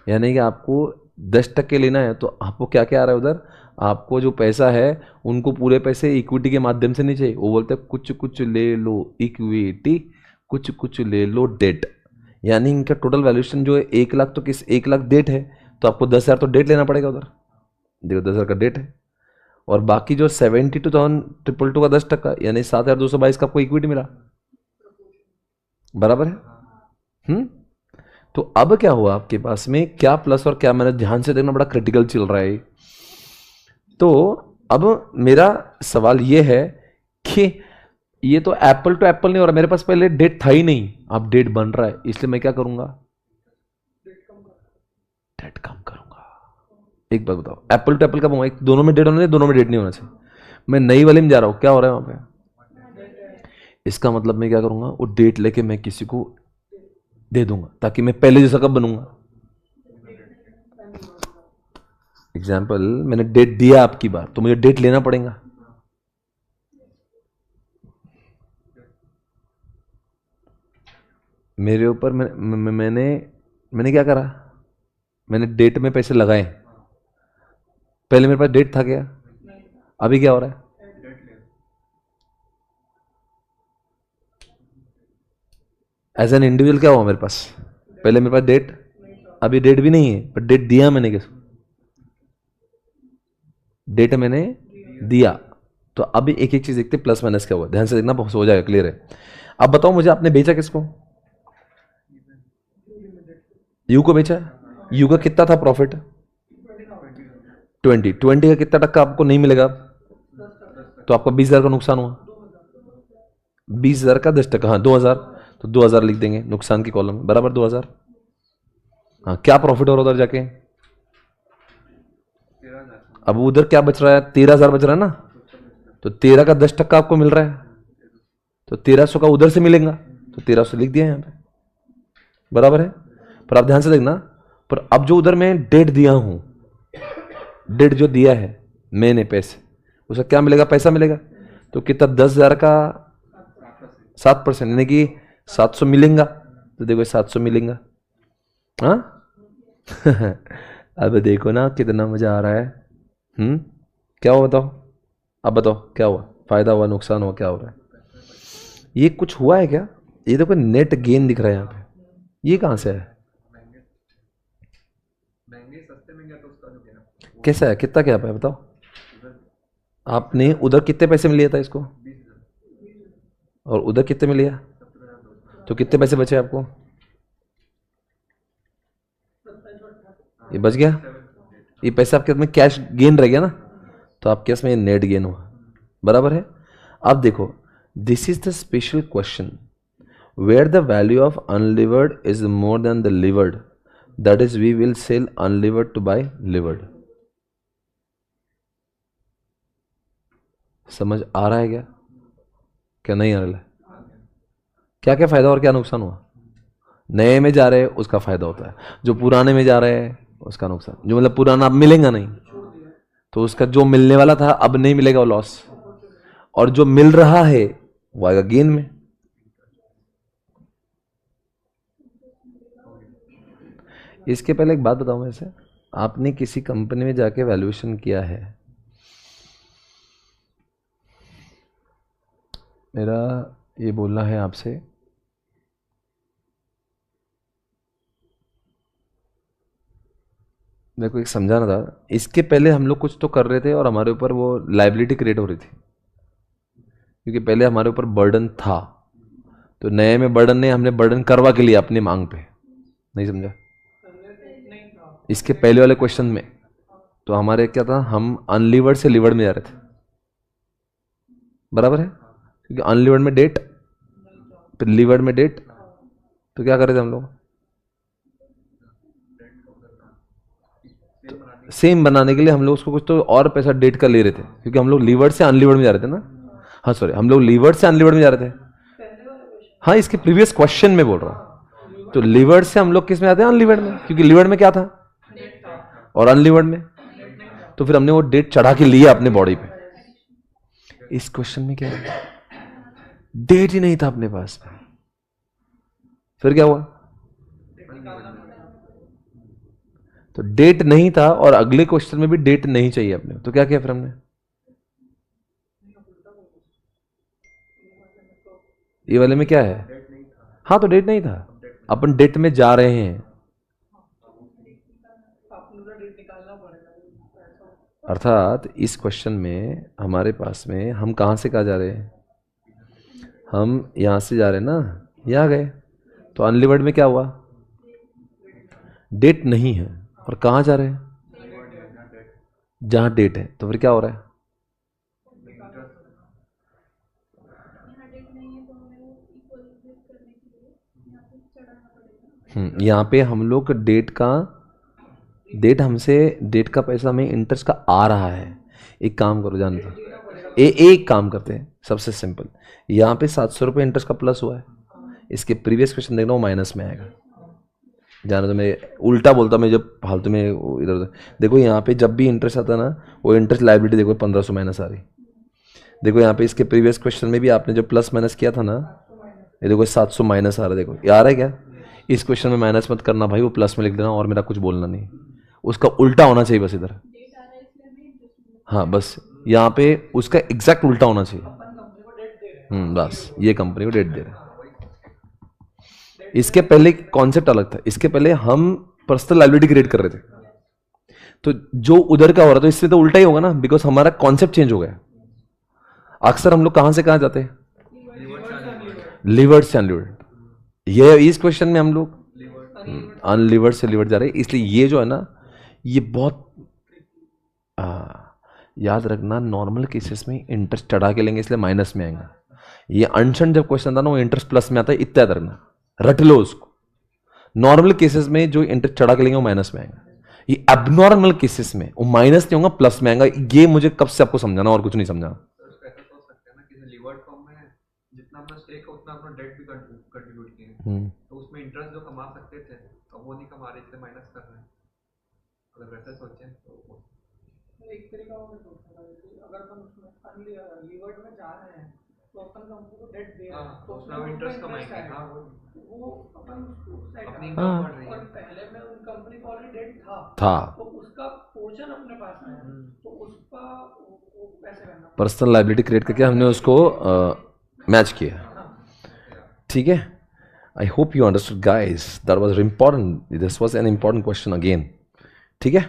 यानी कि आपको 10% लेना है, तो आपको क्या क्या आ रहा है उधर, आपको जो पैसा है उनको पूरे पैसे इक्विटी के माध्यम से नहीं चाहिए, वो बोलते हैं कुछ कुछ ले लो इक्विटी, कुछ कुछ ले लो डेट, यानी इनका टोटल वैल्यूएशन जो है 1 लाख, तो किस 1 लाख डेट है, तो आपको 10,000 तो डेट लेना पड़ेगा उधर, देखो 10,000 का डेट है, और बाकी जो 72,222 का 10%, यानी 7,222 का आपको इक्विटी मिला, बराबर है। तो अब क्या हुआ आपके पास में, क्या प्लस और क्या माइनस, ध्यान से देखना, बड़ा क्रिटिकल चल रहा है। तो अब मेरा सवाल ये है कि ये तो एप्पल टू एप्पल नहीं हो रहा, मेरे पास पहले डेट था ही नहीं, अब डेट बन रहा है, इसलिए मैं क्या करूंगा, डेट कम करूंगा। एक बात बताओ, एप्पल टू एप्पल कब होगा, दोनों में डेट होना चाहिए, दोनों में डेट नहीं होना चाहिए। मैं नई वाले में जा रहा हूं, क्या हो रहा है वहां पे, इसका मतलब मैं क्या करूंगा, वो डेट लेके मैं किसी को दे दूंगा, ताकि मैं पहले जैसा कब बनूंगा, एग्जाम्पल, मैंने डेट दिया आपकी बार, तो मुझे डेट लेना पड़ेगा। मेरे ऊपर मैंने क्या करा, मैंने डेट में पैसे लगाए। पहले मेरे पास डेट था क्या? अभी क्या हो रहा है? एज एन इंडिविजुअल क्या हुआ मेरे पास? पहले मेरे पास डेट, अभी डेट भी नहीं है, पर डेट दिया मैंने किसको? डेट मैंने दिया। तो अभी एक एक चीज देखते, प्लस माइनस क्या हुआ, ध्यान से देखना, हो जाएगा, क्लियर है। अब बताओ मुझे, आपने बेचा किसको? यू को बेचा। यू का कितना था प्रॉफिट? 20 का कितना टक्का आपको नहीं मिलेगा? तो आपका 20,000 का नुकसान हुआ। 20,000 का 10%, हाँ 2,000, तो 2,000 लिख देंगे नुकसान की कॉलम में, बराबर 2,000। हाँ, क्या प्रॉफिट हो रहा उधर जाके? अब उधर क्या बच रहा है? 13,000 बच रहा है ना, तो 13 का 10% आपको मिल रहा है, तो 1,300 का उधर से मिलेगा, तो 1,300 लिख दिया यहाँ पे, बराबर है। पर आप ध्यान से देखना, पर अब जो उधर मैं डेट दिया हूं, डेट जो दिया है मैंने पैसे, उसका क्या मिलेगा? पैसा मिलेगा। तो कितना? 10,000 का 7%, यानी कि 700 मिलेगा। तो देखो 700 मिलेगा, हाँ। अब देखो ना कितना मजा आ रहा है। क्या हुआ बताओ? अब बताओ क्या हुआ? फायदा हुआ, नुकसान हुआ, क्या हो रहा है? ये कुछ हुआ है क्या? ये देखो नेट गेन दिख रहा है यहाँ पे, ये कहां से है? कैसा है? कितना क्या है बताओ? आपने उधर कितने पैसे में लिया था इसको, और उधर कितने में लिया? तो कितने पैसे बचे आपको? ये बच गया, ये पैसा आपके में कैश गेन रह गया ना, तो आपके इसमें नेट गेन हुआ, बराबर है। अब देखो, this is the special question where the value of unlevered is more than the levered, that is we will sell unlevered to buy levered. समझ आ रहा है क्या? क्या नहीं आ रहा है? क्या क्या फायदा और क्या नुकसान हुआ? नए में जा रहे हैं उसका फायदा होता है, जो पुराने में जा रहे हैं उसका नुकसान, जो मतलब पुराना अब मिलेगा नहीं, तो उसका जो मिलने वाला था अब नहीं मिलेगा, वो लॉस, और जो मिल रहा है वो आएगा गेन में। इसके पहले एक बात बताऊं, वैसे आपने किसी कंपनी में जाके वैल्यूएशन किया है? मेरा ये बोलना है आपसे, मेरे को एक समझाना था, इसके पहले हम लोग कुछ तो कर रहे थे और हमारे ऊपर वो लाइबिलिटी क्रिएट हो रही थी, क्योंकि पहले हमारे ऊपर बर्डन था, तो नए में बर्डन नहीं, हमने बर्डन करवा के लिया अपनी मांग पे। नहीं समझा? इसके पहले वाले क्वेश्चन में तो हमारे क्या था, हम अनलिवर्ड से लिवर्ड में जा रहे थे, बराबर है, क्योंकि अनलिवर्ड में डेट, फिर लिवर्ड में डेट, तो क्या कर रहे थे हम लोग? तो सेम बनाने के लिए हम लोग उसको कुछ तो और पैसा डेट का ले रहे थे, क्योंकि हम लोग लिवर्ड से अनलिवर्ड में जा रहे थे ना। हाँ सॉरी, हम लोग लिवर्ड से अनलिवर्ड में जा रहे थे। हाँ, इसके प्रीवियस क्वेश्चन में बोल रहा हूं, तो लिवर्ड से हम लोग किस में आते हैं? अनलिवर्ड में, क्योंकि लिवर्ड में क्या था और अनलिवर्ड में, तो फिर हमने वो डेट चढ़ा के लिया अपने बॉडी पे। इस क्वेश्चन में क्या है? डेट ही नहीं था अपने पास, फिर क्या हुआ? तो डेट नहीं था और अगले क्वेश्चन में भी डेट नहीं चाहिए अपने, तो क्या किया फिर हमने? ये वाले में क्या है? हाँ, तो डेट नहीं था, अपन डेट में जा रहे हैं, अर्थात इस क्वेश्चन में हमारे पास में हम कहां से कहा जा रहे हैं? हम यहां से जा रहे हैं ना, यहां गए, तो अनलिवर्ड में क्या हुआ? डेट नहीं है, और कहां जा रहे हैं? जहां डेट है, तो फिर क्या हो रहा है? यहाँ पे हम लोग डेट हमसे, डेट का पैसा हमें इंटरेस्ट का आ रहा है। एक काम करो, जानते एक काम करते हैं, सबसे सिंपल, यहाँ पे 700 रुपये इंटरेस्ट का प्लस हुआ है, इसके प्रीवियस क्वेश्चन देखना वो माइनस में आएगा, जाने तो मैं उल्टा बोलता, मैं जब फालतू में इधर उधर। देखो यहाँ पे जब भी इंटरेस्ट आता है ना, वो इंटरेस्ट लाइबिलिटी देखो 1500 माइनस आ रही। देखो यहाँ पे इसके प्रीवियस क्वेश्चन में भी आपने जो प्लस माइनस किया था ना, ये देखो 700 माइनस आ रहा है। देखो ये आ रहा है क्या? इस क्वेश्चन में माइनस मत करना भाई, वो प्लस में लिख देना और मेरा कुछ बोलना नहीं, उसका उल्टा होना चाहिए बस इधर। हाँ बस यहाँ पे उसका एग्जैक्ट उल्टा होना चाहिए। बस ये कंपनी को डेट दे रहे हैं। इसके पहले कॉन्सेप्ट अलग था, इसके पहले हम पर्सनल लायबिलिटी क्रिएट कर रहे थे, तो जो उधर का हो रहा था इससे तो उल्टा ही होगा ना, बिकॉज हमारा कॉन्सेप्ट चेंज हो गया। अक्सर हम लोग कहां से कहां जाते हैं? लिवर्ड से अनलिवर्ड। ये इस क्वेश्चन में हम लोग अनलिवर्ड से लिवर्ड जा रहे हैं, इसलिए ये जो है ना, ये बहुत याद रखना, नॉर्मल केसेस में इंटरेस्ट चढ़ा के लेंगे इसलिए माइनस में आएगा। ये अनशन जब क्वेश्चन था ना, वो इंटरेस्ट प्लस में आता है, इतना याद रखना, रट लो उसको। नॉर्मल केसेस में जो इंटरेस्ट चढ़ा के लेंगे वो माइनस में आएगा, ये एबनॉर्मल केसेस में वो माइनस नहीं होगा, प्लस में आएगा। ये मुझे कब से आपको समझाना और कुछ नहीं समझाना। तो उसमें इंटरेस्ट जो कमा सकते थे तो वो नहीं कमा रहे, इसलिए माइनस कर रहे हैं। अगर वैसे सोचें तो एक तरीका और हो सकता है कि अगर अपन उसमें अनलीवर्ड में जा रहे हैं तो अपन कंपनी को डेट दे रहे हैं, तो उसमें इंटरेस्ट कमाएंगे। हाँ वो अपन अपनी इनकम बढ़ रही है, और पहले में उन कंपनी को ऑलरेडी डेट था तो उसका पोर्शन अपने पास है, तो उसका वो कैसे करना, पर्सनल लायबिलिटी क्रिएट करके हमने उसको मैच किया। ठीक है, I hope you understood guys, that was important, this was an important question again. ठीक है,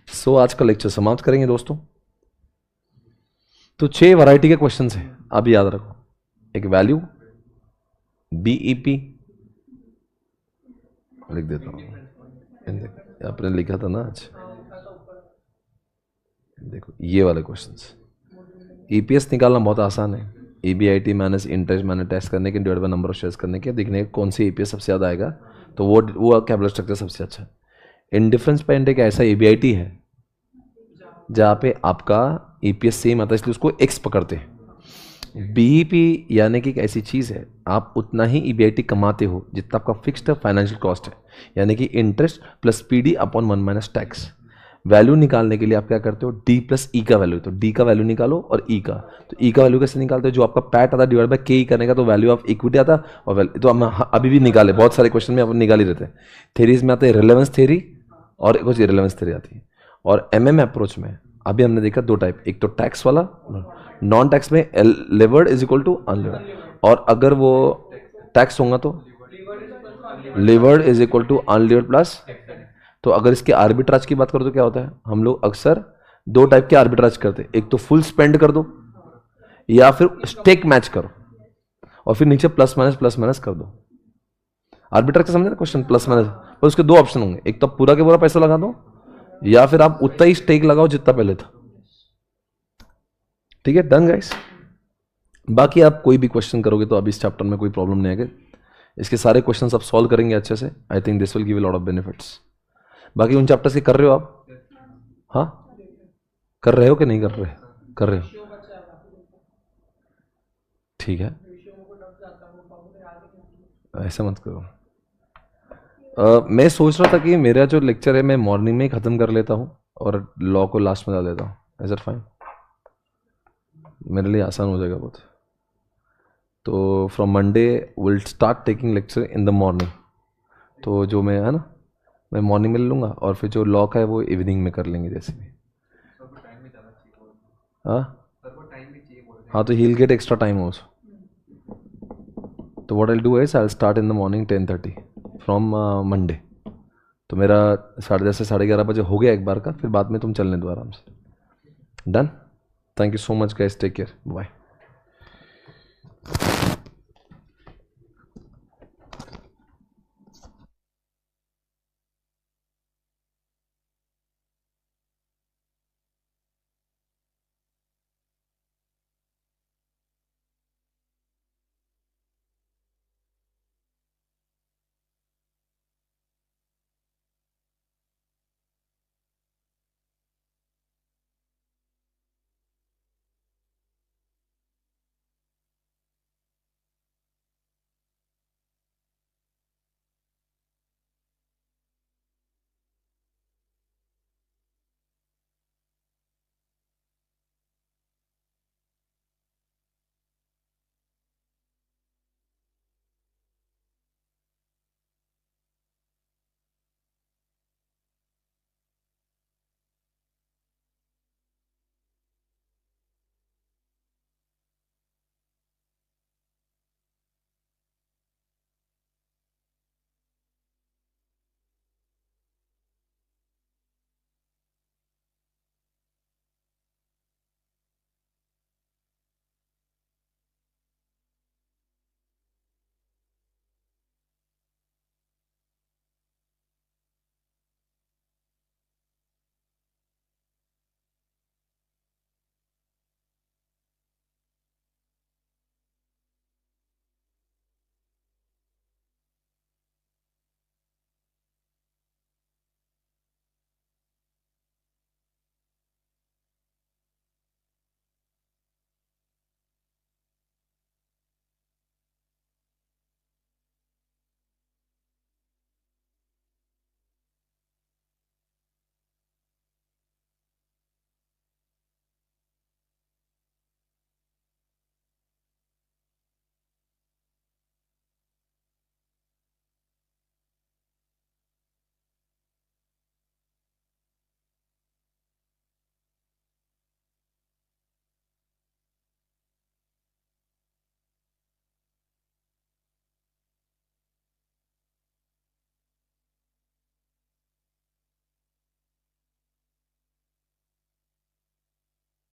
सो आज का लेक्चर समाप्त करेंगे दोस्तों। तो 6 वैरायटी के क्वेश्चन है, अब याद रखो। एक वैल्यू, बीईपी लिख देता हूं, आपने लिखा था ना आज, देखो ये वाले क्वेश्चंस। ईपीएस निकालना बहुत आसान है, EBIT minus interest minus tax करने के divide by number of shares करने के, देखने कौन सी ईपीएस सबसे ज़्यादा आएगा, तो वो कैपिटल स्ट्रक्चर सबसे अच्छा है। इंडिफरेंस पॉइंट एक ऐसा ईबीआईटी है जहाँ पे आपका ईपीएस सेम आता है, इसलिए उसको एक्स पकड़ते हैं। बीईपी यानी कि एक ऐसी चीज़ है, आप उतना ही ईबीआईटी कमाते हो जितना आपका फिक्स्ड फाइनेंशियल कॉस्ट है, यानी कि interest plus PD upon 1 minus tax. Value निकालने के लिए आप क्या करते हो, डी प्लस ई का वैल्यू, तो डी का वैल्यू निकालो और ई का, तो ई का वैल्यू कैसे निकालते हो, जो आपका पैट आता है डिवाइड बाय के ई करने का, तो वैल्यू ऑफ इक्विटी आता, और तो हम अभी भी निकाले, बहुत सारे क्वेश्चन में अपन निकाल ही रहते हैं। थेरीज में आते हैं रिलेवेंस थेरी और कुछ इरेलेवेंस थेरी आती है। और एमएम अप्रोच में अभी हमने देखा 2 टाइप, एक तो टैक्स वाला, नॉन टैक्स में levered is equal to unlevered, और अगर वो टैक्स होगा तो levered is equal to unlevered plus. तो अगर इसके आर्बिट्राज की बात करो तो क्या होता है, हम लोग अक्सर 2 टाइप के आर्बिट्राज करते हैं, एक तो फुल स्पेंड कर दो या फिर स्टेक मैच करो और फिर नीचे प्लस माइनस कर दो। आर्बिट्राज का समझे ना क्वेश्चन, प्लस माइनस, पर उसके 2 ऑप्शन होंगे, एक तो पूरा के पूरा पैसा लगा दो या फिर आप उतना ही स्टेक लगाओ जितना पहले था। ठीक है, डन गाइस। बाकी आप कोई भी क्वेश्चन करोगे तो अभी इस चैप्टर में कोई प्रॉब्लम नहीं आएगी, इसके सारे क्वेश्चंस आप सॉल्व करेंगे अच्छे से। I think this will give a lot of benefits. बाकी उन चैप्टर्स के कर रहे हो आप? हाँ कर रहे हो कि नहीं कर रहे? कर रहे हो, ठीक है, ऐसा मत करो। मैं सोच रहा था कि मेरा जो लेक्चर है मैं मॉर्निंग में ही ख़त्म कर लेता हूँ और लॉ को लास्ट में डाल देता हूँ। Is it fine? मेरे लिए आसान हो जाएगा बहुत। तो from Monday will start taking lecture in the morning, तो जो मैं है ना, मैं मॉर्निंग में ले लूँगा और फिर जो लॉ का है वो इवनिंग में कर लेंगे जैसे भी। हाँ तो he will get extra time also. तो what I do is I start in the morning 10:30 from Monday. तो मेरा 10:30 से 11:30 बजे हो गया एक बार का, फिर बाद में तुम चलने दो आराम से। Done, thank you so much guys, take care, bye.